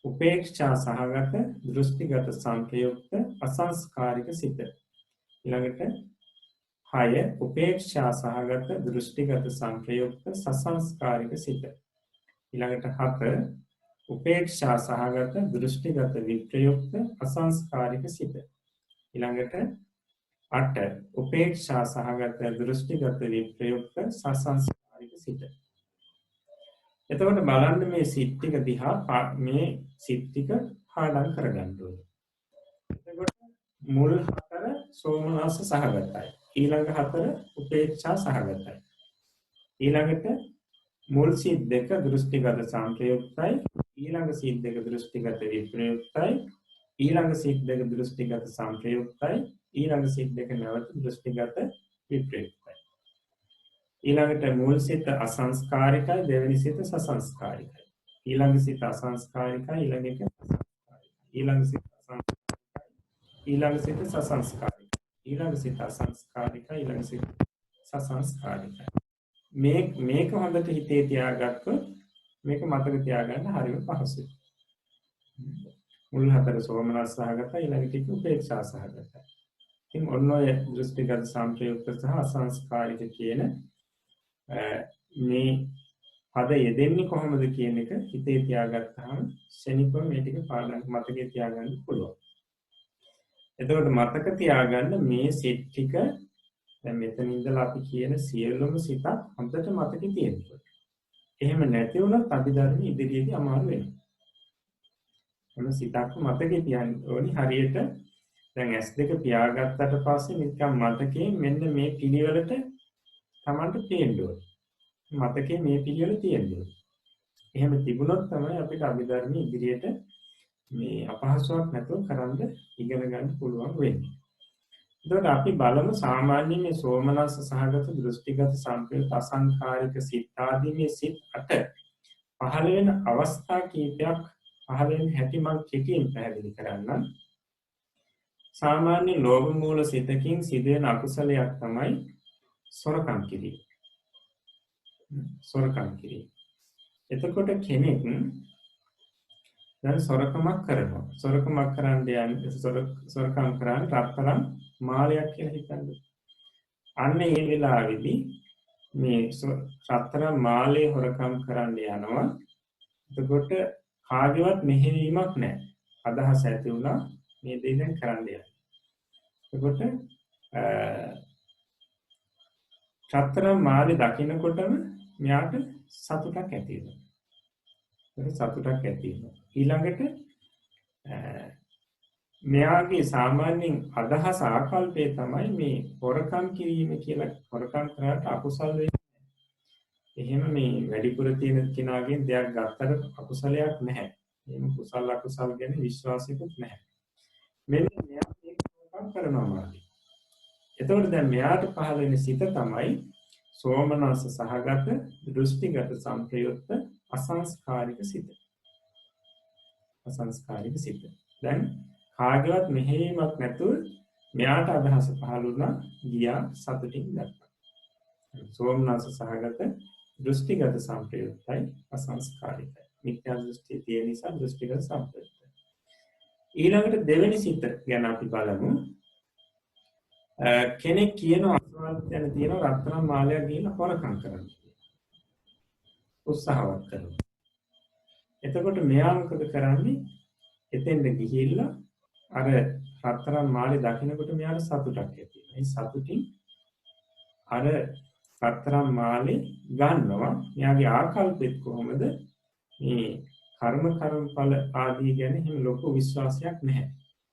උපේක්ෂා සහගත දෘෂ්ටිගත සංප්‍රයුක්ත අසංස්කාරික සිත. ඊළඟට 6 උපේක්ෂා සහගත දෘෂ්ටිගත සංප්‍රයුක්ත සසංස්කාරික සිත. ඊළඟට 7 උපේක්ෂා සහගත දෘෂ්ටිගත විප්‍රයුක්ත අසංස්කාරික සිත. ඊළඟට 8 උපේක්ෂා සහගත දෘෂ්ටිගත විප්‍රයුක්ත සසංස්කාරික සිත. එතකොට බලන්න මේ සිත් ටික දිහා මේ සිත් ටික පාඩම් කරගන්න ඕනේ. එතකොට මුල් 4 සෝමනස්ස සහගතයි. ඊළඟ 4 උපේක්ෂා සහගතයි. ඊළඟට මුල් සිත් 2 දෘෂ්ටිගත සංප්‍රයුක්තයි. ඊළඟ සිත් 2 දෘෂ්ටිගත විප්‍රයුක්තයි. ඊළඟ සිත් 2 දෘෂ්ටිගත සංප්‍රයුක්තයි. ඊළඟ සිත් 2 නැවත දෘෂ්ටිගත විප්‍රයුක්තයි. ඊළඟට මුල් සිත අසංස්කාරිකයි, දෙවෙනි සිත සසංස්කාරිකයි. ඊළඟ සිත අසංස්කාරිකයි, ඊළඟ එක සංස්කාරිකයි. ඊළඟ සිත අසංස්කාරිකයි, ඊළඟ සිත සසංස්කාරිකයි. ඊළඟ සිත අසංස්කාරිකයි, ඊළඟ සිත සසංස්කාරිකයි. මේක හොඳට හිතේ තියාගත්තොත් මේක මතක තියාගන්න හරිම පහසුයි. මුල් 4 සෝමනස්ස සහගතයි, ඊළඟ ටික උපේක්ෂා සහගතයි. ඉතින් ඔන්න ඔය දෘෂ්ටිගත සංප්‍රයුක්ත සහ අසංස්කාරික කියන මේ පද යෙදෙන්නේ කොහොමද කියන එක හිතේ තියාගත්තාම ශනිකව මේ ටික පාඩම් මතකේ තියාගන්න පුළුවන්. එතකොට මතක තියාගන්න මේ සිත් ටික දැන් මෙතන ඉඳලා අපි කියන සියලුම සිතක් හොඳට මතකේ තියෙනවා. එහෙම නැති වුණොත් අභිධර්ම ඉදිරියේදී අමාරු වෙනවා. මොන සිතක් මතකේ තියන්න ඕනි හරියට දැන් S2 පියාගත්තට පස්සේ නිකන් මතකේ මෙන්න මේ පිළිවෙලට Tamanට තියෙන්න ඕනේ. මතකේ මේ පිළිවෙල තියෙන්න ඕනේ. එහෙම තිබුණොත් තමයි අපිට අභිධර්ම ඉදිරියට මේ අපහසුයක් නැතුව කරන්න ඉගෙන ගන්න පුළුවන් වෙන්නේ. එතකොට අපි බලමු සාමාන්‍ය මේ සෝමනස්ස සහගත දෘෂ්ටිගත සංප්‍රයුක්ත අසංඛාරික සිත් ආදී මේ සිත් 8 පහළ වෙන අවස්ථා කීපයක් පහළ වෙන හැටි මම කෙටියෙන් පැහැදිලි කරන්නම්. සාමාන්‍ය ලෝභ මූල සිතකින් සිදුවෙන අකුසලයක් තමයි සොරකම් කිරීම. සොරකම් කිරීම. එතකොට කෙනෙක් දැන් සොරකමක් කරනවා. සොරකමක් කරන්න යන්නේ සොරකම් කරන්නේ රත්තරන් මාලයක් කියලා හිතන්න. අන්න ඒ වෙලාවේදී මේ රත්තරන් මාලේ හොරකම් කරන්න යනවා. එතකොට කාගේවත් මෙහෙවීමක් නැහැ. අදහස ඇති වුණා මේ දේ දැන් කරන්න යනවා. එතකොට රත්තරන් මාලේ දකින්නකොටම මෙයාට සතුටක් ඇති වෙනවා. ඒක සතුටක් ඇති වෙනවා. ඊළඟට මෙයාගේ සාමාන්‍යයෙන් අදහස ආකල්පය තමයි මේ හොරකම් කිරීම කියලා හොරකම් කරාට අකුසල වෙන්නේ. එහෙම මේ වැඩිපුර තියෙන කෙනාගෙන් දෙයක් ගත්තට අකුසලයක් නැහැ. එහෙම කුසල අකුසල ගැන විශ්වාසයක්වත් නැහැ. මෙන්න මෙයා මේක හොරකම් කරනවා. එතකොට දැන් මෙයාට පහළ වෙන සිත තමයි සෝමනස්ස සහගත දෘෂ්ටිගත සංප්‍රයුක්ත අසංස්කාරික සිත. අසංස්කාරික සිත. දැන් කාගේවත් මෙහෙයීමක් නැතුව මෙයාට අදහස පහළ වුණා ගියා සතුටින් ගත්තා. සෝමනස්ස සහගත දෘෂ්ටිගත සංප්‍රයුක්තයි අසංස්කාරිකයි. මිත්‍යා දෘෂ්ටිය තියෙන නිසා දෘෂ්ටිගත සම්ප්‍රයුක්තයි. ඊළඟට දෙවෙනි සිත ගැන අපි බලමු. කෙනෙක් කියන අසවල් යන තියෙන රත්තරන් මාලයක් ගිහින් හොරකම් කරන්න. උත්සාහවත් කරනවා. එතකොට මෙයා මොකද කරන්නේ? එතෙන්ද ගිහිල්ලා අර රත්තරන් මාලේ දකින්නකොට මෙයාට සතුටක් ඇති වෙනවා. ඒ සතුටින් අර රත්තරන් මාලේ ගන්නවා. මෙයාගේ ආකල්පෙත් කොහොමද? මේ කර්මඵල ආදී ගැන හිම ලොකු විශ්වාසයක් නැහැ.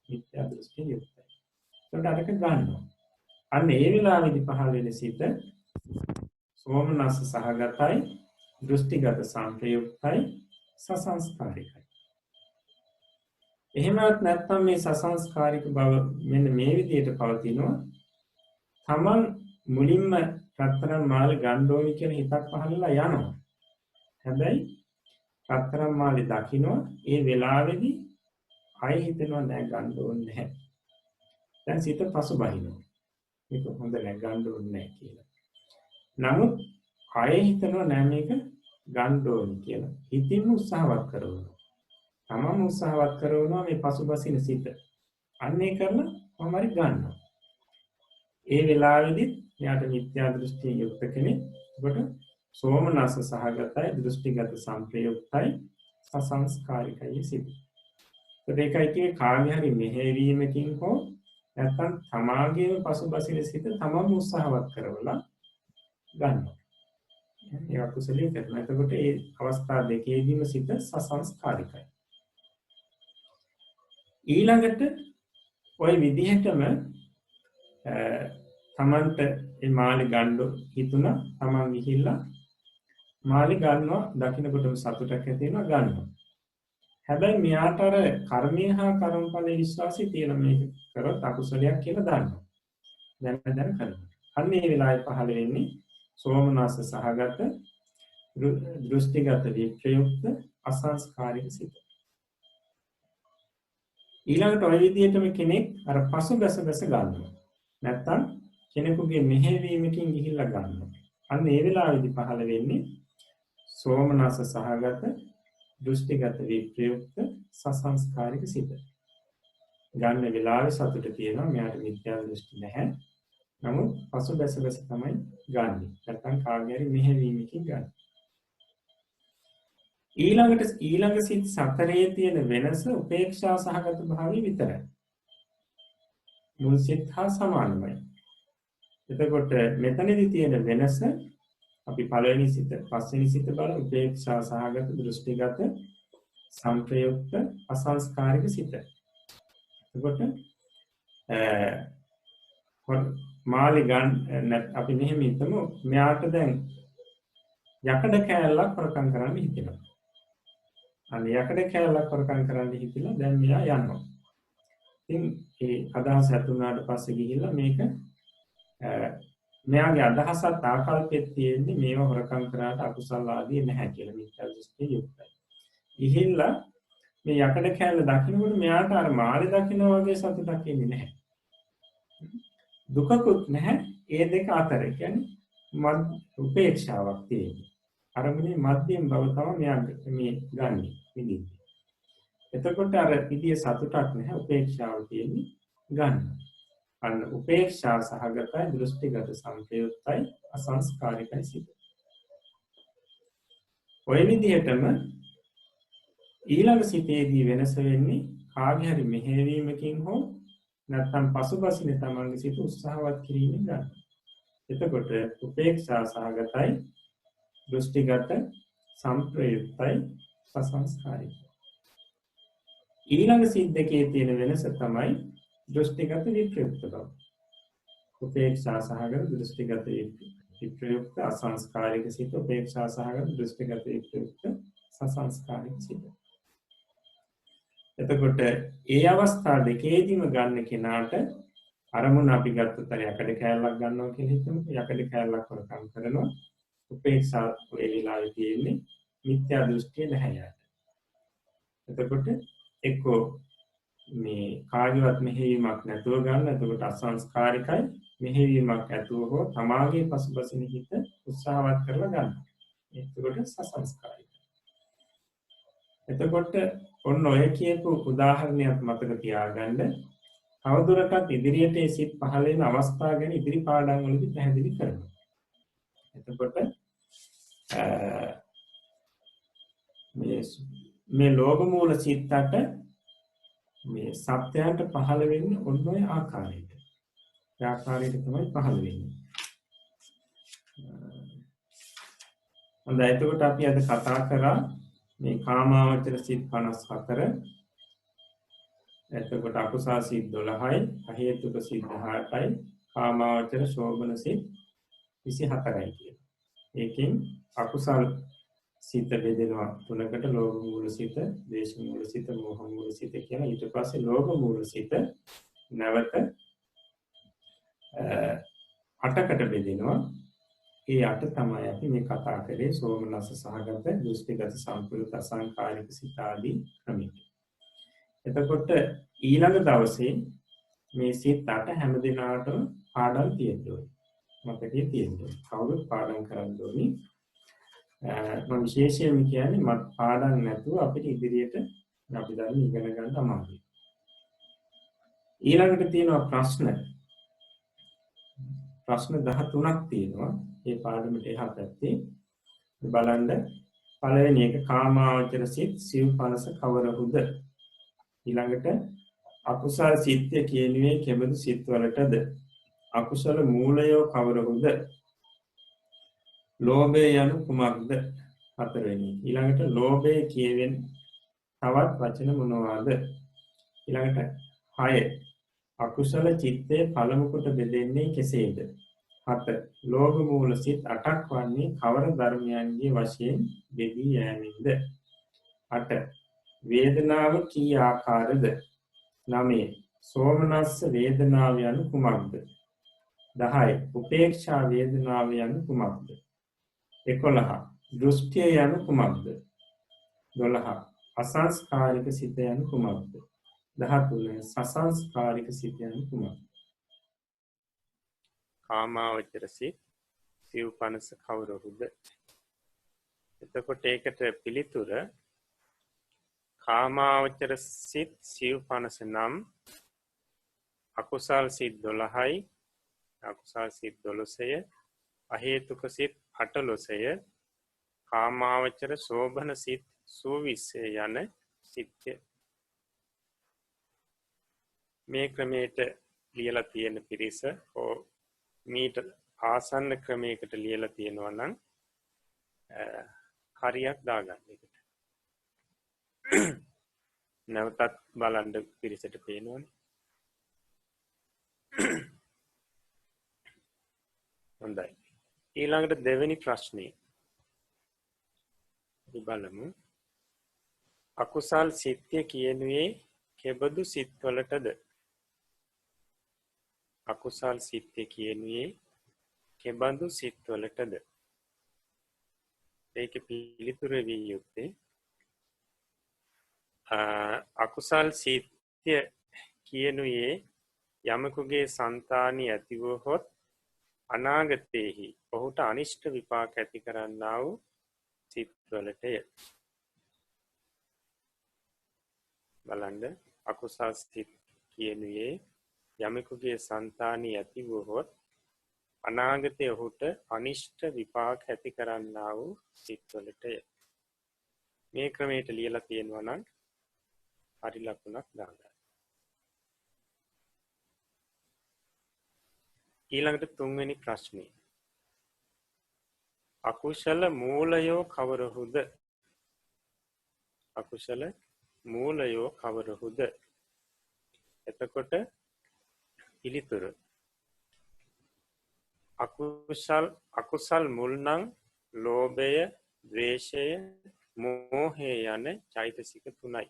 මිත්‍යා දෘෂ්ටිය යුක්තයි. ඒකට අරක ගන්නවා. අන්න ඒ වෙලාවේදී පහළ වෙන සිත සෝමනස්ස සහගතයි, දෘෂ්ටිගත සංප්‍රයුක්තයි, සසංස්කාරිකයි. එහෙමවත් නැත්නම් මේ සසංස්කාරික බව මෙන්න මේ විදිහට පවතිනවා. තමන් මුලින්ම රත්තරන් මාලේ ගන්න ඕනි කියන හිතක් පහළලා යනවා. හැබැයි රත්තරන් මාලේ දකින්නවා ඒ වෙලාවේදී ආයෙ හිතෙනවා නෑ ගන්න ඕනේ නැහැ. දැන් සිත පසුබහිනවා. මේක හොඳ නෑ ගන්න ඕනේ නැහැ කියලා. නමුත් ආයෙ හිතනවා නෑ මේක ගන්න ඕනේ කියලා. හිතින් උත්සාහවත් කරනවා. තමම උත්සාහවත් කරනවා මේ පසුබසින සිත. අන්නේ කරලා කොහොමරි ගන්නවා. ඒ වෙලාවේදී යාට මිත්‍යා දෘෂ්ටි යුක්ත කෙනෙක්. ඔබට සෝමනස්ස සහගතයි, දෘෂ්ටිගත සංප්‍රයුක්තයි, සසංස්කාරිකයි සිත. ඒකයි කියේ කාර්ය හරි මෙහෙවීමකින් හෝ නැත්නම් තමාගේම පසුබසින සිත තමම උත්සාහවත් කරවලා ගන්නවා. ඒක කුසලයේ කරනවා. එතකොට මේ අවස්ථා දෙකේදීම සිත සසංස්කාරිකයි. ඊළඟට ওই විදිහටම තමන්ට මේ මාළි ගන්න හිතුණා. තමන් ගිහිල්ලා මාළි ගන්නවා. දකින්නකොටම සතුටක් ඇති වෙනවා ගන්නවා. හැබැයි මෙයාට අර කර්මයේ හා කර්මඵලයේ විශ්වාසය තියෙන මේක කරොත් අකුසලයක් කියලා දන්නවා. දැන් කරනවා. අන්න මේ වෙලාවේ පහළ වෙන්නේ සෝමනස්ස සහගත, දෘෂ්ටිගත විප්‍රයුක්ත, අසංස්කාරික සිත. ඊළඟට ඔය විදිහටම කෙනෙක් අර පසුබැස ගන්නවා. නැත්තම් කෙනෙකුගේ මෙහෙවීමකින් ගිහිල්ලා ගන්නවා. අන්න ඒ වෙලාවේදී පහළ වෙන්නේ සෝමනස්ස සහගත, දෘෂ්ටිගත විප්‍රයුක්ත, සසංස්කාරික සිත. ගන්න වෙලාවේ සතුට තියෙනවා. මෙයාට මිත්‍යා දෘෂ්ටි නැහැ. නමුත් පසුබැස තමයි ගන්නෙ. නැත්තම් කාගේ හරි මෙහෙවීමකින් ගන්න. ඊළඟ සිත් සතරේ තියෙන වෙනස උපේක්ෂා සහගත භාවය විතරයි. මුල් සිත් හා සමානමයි. එතකොට මෙතනදී තියෙන වෙනස අපි පළවෙනි සිත, පස්වෙනි සිත බලමු. උපේක්ෂා සහගත, දෘෂ්ටිගත, සංප්‍රයුක්ත, අසංස්කාරික සිත. එතකොට මාළි ගන්න අපි මෙහෙම හිතමු. මෙයාට දැන් යකඩ කෑල්ලක් හොරකම් කරන්න හිතෙනවා. අන්න යකඩ කෑල්ලක් හොරකම් කරන්න හිතලා දැන් මෙයා යනවා. ඉතින් ඒ අදහස ඇතුණාට පස්සේ ගිහිල්ලා මේක මෙයාගේ අදහසත් ආකල්පෙත් තියෙන්නේ මේව හොරකම් කරාට අකුසල ආදී නැහැ කියලා මිත්‍යා දෘෂ්ටිය යුක්තයි. ගිහිල්ලා මේ යකඩ කෑල්ල දකින්නකොට මෙයාට අර මාළි දකින්න වගේ සතුටක් එන්නේ නැහැ. දුකකුත් නැහැ. ඒ දෙක අතර කියන්නේ උපේක්ෂාවක් තියෙනවා. අරමුණේ මධ්‍යම බව තමයි මෙයා මේ ගන්නෙ විදිහට. එතකොට අර විදිය සතුටක් නැහැ. උපේක්ෂාව තියෙන්නේ ගන්න. අන්න උපේක්ෂා සහගතයි, දෘෂ්ටිගත සංප්‍රයුක්තයි, අසංස්කාරිකයි සිත. ඔය විදිහටම ඊළඟ සිතේදී වෙනස වෙන්නේ කාගේ හරි මෙහෙවීමකින් හෝ නැත්නම් පසුබසින තමන්ගේ සිත උත්සාහවත් කිරීමෙන් ගන්න. එතකොට උපේක්ෂා සහගතයි, දෘෂ්ටිගත සංප්‍රයුක්තයි, සසංස්කාරිකයි. ඊළඟ සිත් දෙකේ තියෙන වෙනස තමයි දෘෂ්ටිගත විප්‍රයුක්ත බව. උපේක්ෂා සහගත, දෘෂ්ටිගත විප්‍රයුක්ත, අසංස්කාරික සිත. උපේක්ෂා සහගත, දෘෂ්ටිගත විප්‍රයුක්ත, සසංස්කාරික සිත. එතකොට ඒ අවස්ථා දෙකේදීම ගන්න කෙනාට අරමුණ අපි ගත්තත් යකඩ කෑල්ලක් ගන්නවා කියලා හිතමු. යකඩ කෑල්ලක් හොරකම් කරනවා. උපේක්ෂා ඒ වෙලාවේ තියෙන්නේ මිත්‍යා දෘෂ්ටිය නැහැ යාට. එතකොට එක්කෝ මේ කාගේවත් මෙහෙයීමක් නැතුව ගන්න. එතකොට අසංස්කාරිකයි. මෙහෙයීමක් ඇතුව හෝ තමාගේ පසුබසින හිත උත්සාහවත් කරලා ගන්න. එතකොට සසංස්කාරිකයි. එතකොට ඔන්න ඔය කියපු උදාහරණයක් මතක තියාගන්න. තවදුරටත් ඉදිරියට මේ සිත් පහළ වෙන අවස්ථා ගැන ඉදිරි පාඩම් වලදී පැහැදිලි කරනවා. එතකොට මේ මේ ලෝභ මූල සිතට මේ සත්‍යයන්ට පහළ වෙන්නේ ඔන්න ඔය ආකාරයට. ඒ ආකාරයට තමයි පහළ වෙන්නේ. හොඳයි, එතකොට අපි අද කතා කරා මේ කාමාවචර සිත් 54, එතකොට අකුසල් සිත් 12යි, අහේතුක සිත් 18යි, කාමාවචර ශෝභන සිත් 24යි කියන. ඒකෙන් අකුසල් සිත බෙදෙනවා තුනකට: ලෝභ මූල සිත, ද්වේෂ මූල සිත, මෝහ මූල සිත කියලා. ඊට පස්සේ ලෝභ මූල සිත නැවත 8කට බෙදෙනවා. ඒ 8 තමයි අපි මේ කතා කරේ සෝමනස්ස සහගත, දෘෂ්ටිගත, සම්පූර්ණ අසංකාරික සිත ආදී ක්‍රමයක. එතකොට ඊළඟ දවසේ මේ සිත් 8 හැම දිනාටම පාඩම් තියෙනවා. මතකයේ තියෙනවා. කවුරුත් පාඩම් කරන්න ඕනේ. මම විශේෂයෙන් කියන්නේ මත් පාඩම් නැතුව අපිට ඉදිරියට අපි ධර්ම ඉගෙන ගන්න අමාරුයි. ඊළඟට තියෙනවා ප්‍රශ්න 13ක් තියෙනවා. මේ පාඩමට එහා පැත්තේ බලන්න. පළවෙනි එක කාමාවචර සිත් සිව්පනස කවරහුද? ඊළඟට අකුසල සිත්ය කියනුවේ කෙබඳු සිත්වලටද? අකුසල මූලය කවරහුද? ලෝභය යනු කුමක්ද? හතරවෙනි. ඊළඟට ලෝභය කියවෙන තවත් වචන මොනවාද? ඊළඟට 6. අකුසල චිත්තේ පළමු කොට බෙදෙන්නේ කෙසේද? 7. ලෝභ මූල සිත් 8ක් වන්නේ කවර ධර්මයන්ගේ වශයෙන් බෙදී යෑමෙන්ද? 8. වේදනාව කී ආකාරද? 9. සෝමනස්ස වේදනාව යනු කුමක්ද? 10. උපේක්ෂා වේදනාව යනු කුමක්ද? 11. දෘෂ්ටිය යනු කුමක්ද? 12. අසංස්කාරික සිත යනු කුමක්ද? 13. සසංස්කාරික සිත යනු කුමක්ද? කාමාවචර සිත් සිව්පනස කවරහුද? එතකොට ඒකට පිළිතුර කාමාවචර සිත් සිව්පනස නම් අකුසල් සිත් 12යි, අකුසල් සිත් 12ය, අහේතුක සිත් 18ය, කාමාවචර ශෝභන සිත් 24 යන සිත්ය. මේ ක්‍රමයට ලියලා තියෙන පිරිස මීට ආසන්න ක්‍රමයකට ලියලා තියෙනවා නම් හරියක් දාගන්න එකට. නැවතත් බලන්න පිරිසට පේනවනේ. හොඳයි. ඊළඟට දෙවෙනි ප්‍රශ්නේ බලමු. අකුසල් සිත්ය කියනුවේ කෙබඳු සිත්වලටද? අකුසල් සිත්ය කියනුවේ කෙබඳු සිත්වලටද? ඒක පිළිතුර විය යුත්තේ අකුසල් සිත්ය කියනුවේ යමකුගේ సంతානි ඇතිවහොත් අනාගතයේහි ඔහුට අනිෂ්ට විපාක ඇති කරන්නා වූ සිත්වලටය. බලන්න, අකුසල් සිත් කියනුවේ යමකුගේ సంతානි ඇතිවහොත් අනාගතයේ ඔහුට අනිෂ්ට විපාක ඇති කරන්නා වූ සිත්වලටය. මේ ක්‍රමයට ලියලා තියෙනවා නම් හරි ලකුණක් දාගන්න. ඊළඟට තුන්වෙනි ප්‍රශ්නේ. අකුසල මූලයෝ කවරහුද? අකුසල මූලයෝ කවරහුද? එතකොට පිළිතුර අකුසල් මුල් නම් ලෝභය, ද්වේෂය, මෝහය යන චෛතසික තුනයි.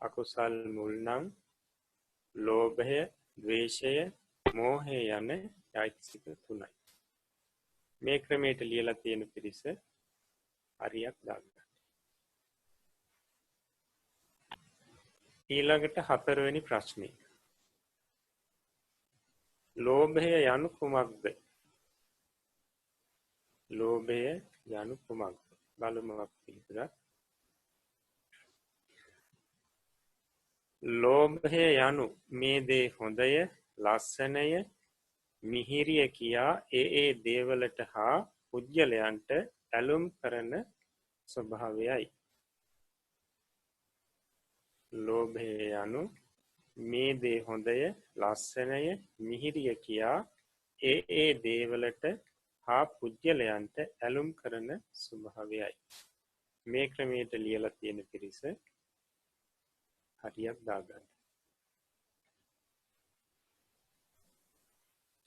අකුසල් මුල් නම් ලෝභය, ද්වේෂය, මෝහය යන චෛතසික තුනයි. මේ ක්‍රමයට ලියලා තියෙන පිරිස හරියක් දාගන්න. ඊළඟට හතරවෙනි ප්‍රශ්නේ. ලෝභය යනු කුමක්ද? ලෝභය යනු කුමක්ද? බලමු අපි පිළිතුරක්. ලෝභය යනු මේ දේ හොඳය ලස්සනය මිහිරිය කියා ඒ දේවලට හා පුද්ගලයන්ට ඇලුම් කරන ස්වභාවයයි. ලෝභය යනු මේ දේ හොඳය ලස්සනය මිහිරිය කියා ඒ දේවලට හා පුද්ගලයන්ට ඇලුම් කරන ස්වභාවයයි. මේ ක්‍රමයට ලියලා තියෙන පිරිස හරියක් දාගන්න.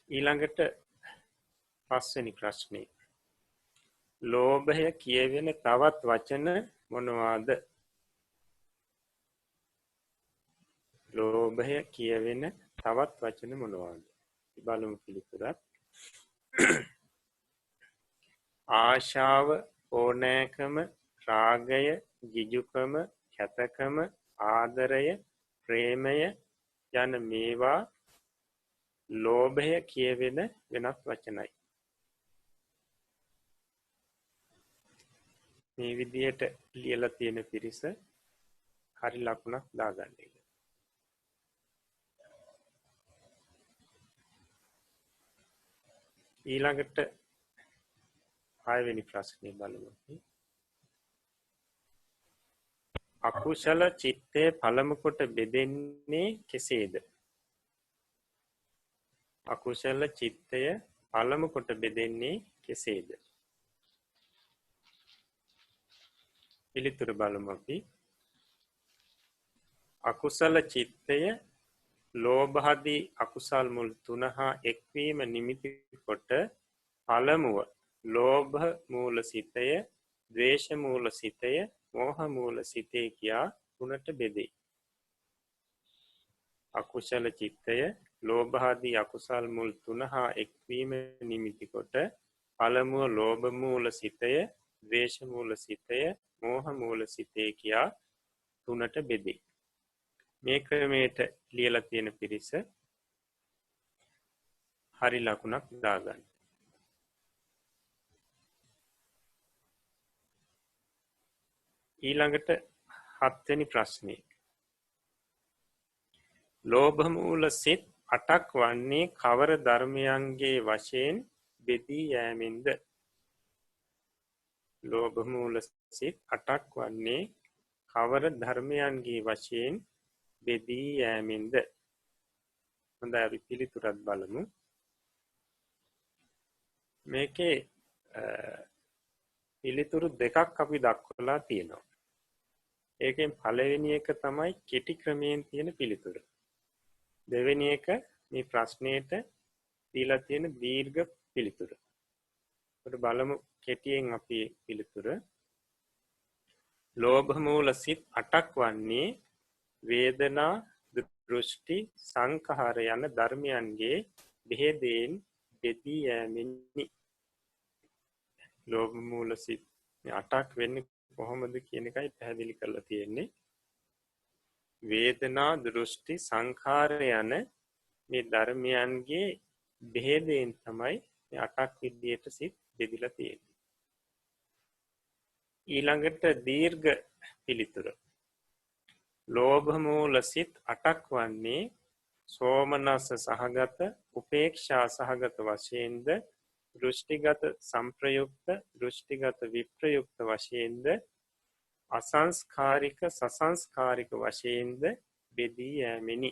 ඊළඟට පස්වෙනි ප්‍රශ්නේ. ලෝභය කියවෙන තවත් වචන මොනවාද? ලෝභය කියවෙන තවත් වචන මොනවාද? බලමු පිළිතුරත්. ආශාව, ඕනෑකම, රාගය, ගිජුකම, කැතකම, ආදරය, ප්‍රේමය යන මේවා ලෝභය කියවෙන වෙනත් වචනයි. මේ විදිහට ලියලා තියෙන පිරිස හරි ලකුණක් දාගන්න. ඊළඟට 6 වෙනි ප්‍රශ්නේ බලමු. අකුසල චිත්තය පළමු කොට බෙදෙන්නේ කෙසේද? අකුසල චිත්තය පළමු කොට බෙදෙන්නේ කෙසේද? පිළිතුර බලමු අපි. අකුසල චිත්තය ලෝභ ආදී අකුසල් මුල් තුන හා එක්වීම නිමිති කොට පළමුව ලෝභ මූල සිතය, ද්වේෂ මූල සිතය, මෝහ මූල සිතේ කියා තුනට බෙදේ. අකුසල චිත්තය ලෝභ ආදී අකුසල් මුල් තුන හා එක්වීම නිමිති කොට පළමුව ලෝභ මූල සිතය, ද්වේෂ මූල සිතය, මෝහ මූල සිතේ කියා තුනට බෙදේ. මේ ක්‍රමයට ලියලා තියෙන පිරිස හරි ලකුණක් දාගන්න. ඊළඟට 7 වෙනි ප්‍රශ්නේ. ලෝභ මූල සිත් 8ක් වන්නේ කවර ධර්මයන්ගේ වශයෙන් බෙදී යෑමෙන්ද? ලෝභ මූල සිත් 8ක් වන්නේ කවර ධර්මයන්ගේ වශයෙන් බෙදී යෑමෙන්ද? හොඳයි අපි පිළිතුරත් බලමු. මේකේ පිළිතුරු දෙකක් අපි දක්වලා තියෙනවා. ඒකෙන් පළවෙනි එක තමයි කෙටි ක්‍රමයෙන් තියෙන පිළිතුර. දෙවෙනි එක මේ ප්‍රශ්නයට දීලා තියෙන දීර්ඝ පිළිතුර. අපිට බලමු කෙටියෙන් අපි පිළිතුර. ලෝභ මූල සිත් 8ක් වන්නේ වේදනා, දෘෂ්ටි, සංඛාර යන ධර්මයන්ගේ බෙහෙදෙන් බෙදී යෑමෙනි. ලෝභ මූල සිත් 8ක් වෙන්නේ කොහොමද කියන එකයි පැහැදිලි කරලා තියෙන්නේ. වේදනා, දෘෂ්ටි, සංඛාර යන මේ ධර්මයන්ගේ බෙහෙදෙන් තමයි මේ 8ක් විදියට සිත් බෙදිලා තියෙන්නේ. ඊළඟට දීර්ඝ පිළිතුර. ලෝභ මූල සිත් 8ක් වන්නේ සෝමනස්ස සහගත, උපේක්ෂා සහගත වශයෙන්ද, දෘෂ්ටිගත සංප්‍රයුක්ත, දෘෂ්ටිගත විප්‍රයුක්ත වශයෙන්ද, අසංස්කාරික සසංස්කාරික වශයෙන්ද බෙදී යෑමෙනි.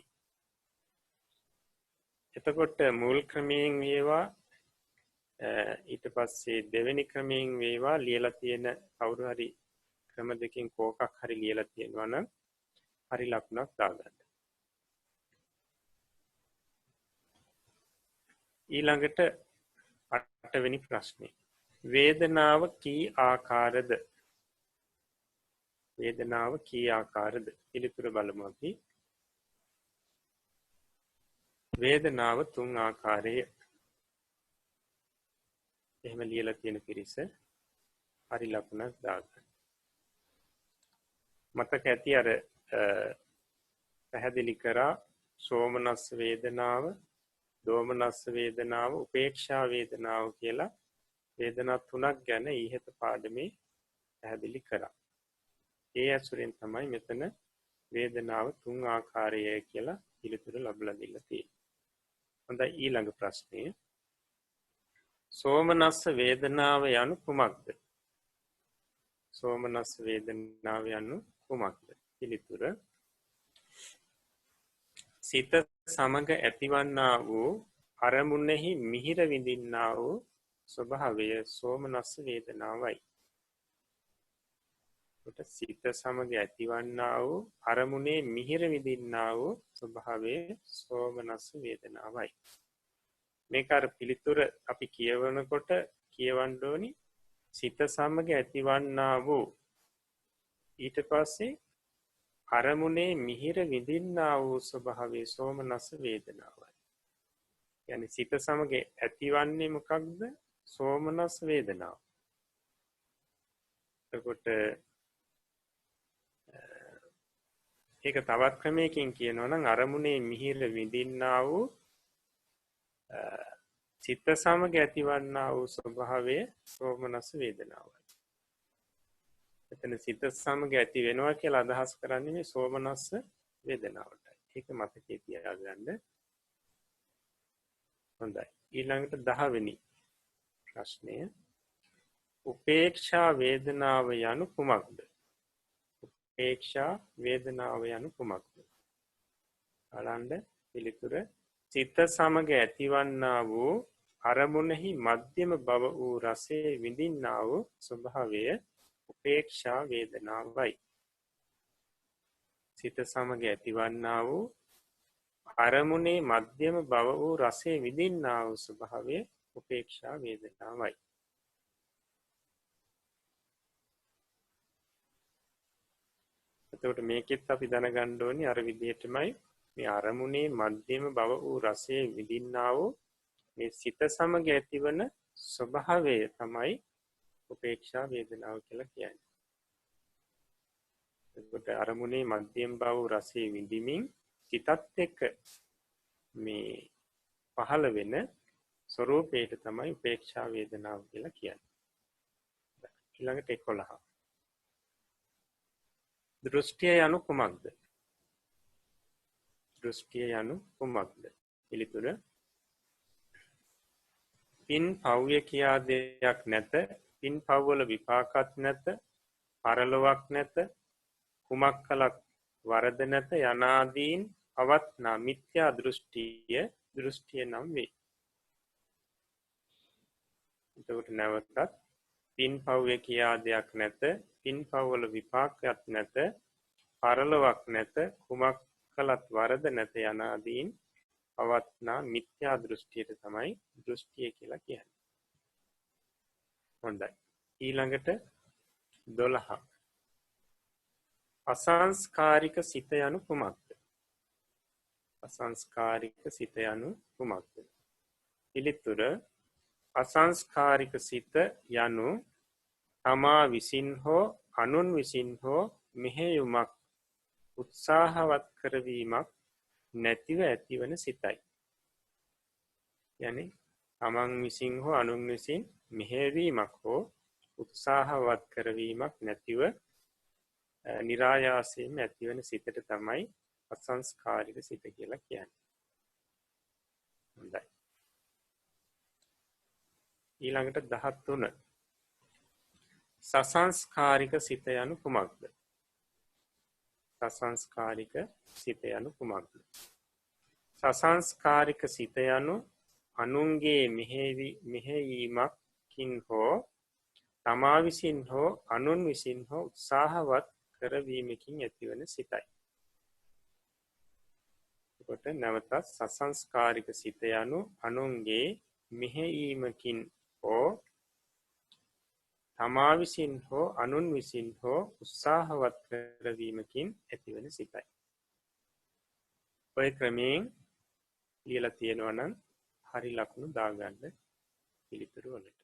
එතකොට මුල් ක්‍රමයෙන් වේවා ඊට පස්සේ දෙවෙනි ක්‍රමයෙන් වේවා ලියලා තියෙන කවුරු හරි ක්‍රම දෙකෙන් කෝකක් හරි ලියලා තියෙනවා නම් හරි ලකුණක් දාගන්න. ඊළඟට 8 වෙනි ප්‍රශ්නේ. වේදනාව කී ආකාරද? වේදනාව කී ආකාරද? පිළිතුර බලමු අපි. වේදනාව 3 ආකාරය. එහෙම ලියලා තියෙන පිරිස හරි ලකුණක් දාගන්න. මතක ඇති අර පැහැදිලි කරා සෝමනස්ස වේදනාව, දෝමනස්ස වේදනාව, උපේක්ෂා වේදනාව කියලා වේදනා තුනක් ගැන ඊහත පාඩමේ පැහැදිලි කරා. ඒ ඇසුරෙන් තමයි මෙතන වේදනාව තුන් ආකාරයයි කියලා පිළිතුර ලැබලා දීලා තියෙනවා. හොඳයි ඊළඟ ප්‍රශ්නය. සෝමනස්ස වේදනාව යනු කුමක්ද? සෝමනස්ස වේදනාව යනු කුමක්ද? පිළිතුර සිත සමග ඇතිවන්නා වූ අරමුණෙහි මිහිර විඳින්නා වූ ස්වභාවය සෝමනස්ස වේදනාවයි. සිත සමග ඇතිවන්නා වූ අරමුණේ මිහිර විඳින්නා වූ ස්වභාවය සෝමනස්ස වේදනාවයි. මේක අර පිළිතුර අපි කියවනකොට කියවන්න ඕනි සිත සමග ඇතිවන්නා වූ ඊට පස්සේ අරමුණේ මිහිර විඳින්නා වූ ස්වභාවයේ සෝමනස්ස වේදනාවයි. يعني සිත සමග ඇතිවන්නේ මොකක්ද? සෝමනස්ස වේදනාව. එතකොට ඒක තවත් ක්‍රමයකින් කියනවා නම් අරමුණේ මිහිර විඳින්නා වූ සිත සමග ඇතිවන්නා වූ ස්වභාවය සෝමනස්ස වේදනාවයි. එතන සිත සමග ඇති වෙනවා කියලා අදහස් කරන්නේ මේ සෝමනස්ස වේදනාවටයි. ඒක මතකයේ තියාගන්න. හොඳයි. ඊළඟට 10 වෙනි ප්‍රශ්නය. උපේක්ෂා වේදනාව යනු කුමක්ද? උපේක්ෂා වේදනාව යනු කුමක්ද? බලන්න පිළිතුර සිත සමග ඇතිවන්නා වූ අරමුණෙහි මධ්‍යම බව වූ රසයේ විඳින්නා වූ ස්වභාවය උපේක්ෂා වේදනාවයි. සිත සමග ඇතිවන්නා වූ අරමුණේ මධ්‍යම බව වූ රසයේ විඳින්නා වූ ස්වභාවය උපේක්ෂා වේදනාවයි. එතකොට මේකෙත් අපි දැනගන්න ඕනේ අර විදිහටමයි මේ අරමුණේ මධ්‍යම බව වූ රසයේ විඳින්නා වූ මේ සිත සමග ඇතිවන ස්වභාවය තමයි උපේක්ෂා වේදනාව කියලා කියන්නේ. එතකොට අරමුණේ මධ්‍යම බව වූ රසයේ විඳිමින් සිතත් එක්ක මේ පහළ වෙන ස්වરૂපයට තමයි උපේක්ෂා වේදනාව කියලා කියන්නේ. ඊළඟට 11. දෘෂ්ටිය යනු කුමක්ද? දෘෂ්ටිය යනු කුමක්ද? පිළිතුර පින් පව්‍ය කියා දෙයක් නැත, පින් පව්වල විපාකත් නැත, පරලොවක් නැත, කුමක් කළත් වරද නැත යනාදීන් පවත්නා මිත්‍යා දෘෂ්ටිය නම් වේ. එතකොට නැවතත් පින් පව්‍ය කියා දෙයක් නැත, පින් පව්වල විපාකයක් නැත, පරලොවක් නැත, කුමක් කළත් වරද නැත යනාදීන් පවත්නා මිත්‍යා දෘෂ්ටියට තමයි දෘෂ්ටිය කියලා කියන්නේ. හොඳයි. ඊළඟට 12. අසංස්කාරික සිත යනු කුමක්ද? අසංස්කාරික සිත යනු කුමක්ද? පිළිතුර අසංස්කාරික සිත යනු තමා විසින් හෝ අනුන් විසින් හෝ මෙහෙයුමක් උත්සාහවත් කරවීමක් නැතිව ඇතිවන සිතයි. يعني තමන් විසින් හෝ අනුන් විසින් මෙහෙයවීමක් හෝ උත්සාහවත් කරවීමක් නැතිව නිරායාසයෙන් ඇතිවන සිතට තමයි අසංස්කාරික සිත කියලා කියන්නේ. හොඳයි. ඊළඟට 13. සසංස්කාරික සිත යනු කුමක්ද? සසංස්කාරික සිත යනු කුමක්ද? සසංස්කාරික සිත යනු අනුන්ගේ මෙහෙයීමකින් හෝ තමා විසින් හෝ අනුන් විසින් හෝ උත්සාහවත් කරවීමකින් ඇතිවන සිතයි. එතකොට නැවතත් සසංස්කාරික සිත යනු අනුන්ගේ මෙහෙයීමකින් හෝ තමා විසින් හෝ අනුන් විසින් හෝ උත්සාහවත් කරවීමකින් ඇතිවන සිතයි. ඔය ක්‍රමයෙන් ලියලා තියෙනවා නම් හරි ලකුණු දාගන්න පිළිතුරු වලට.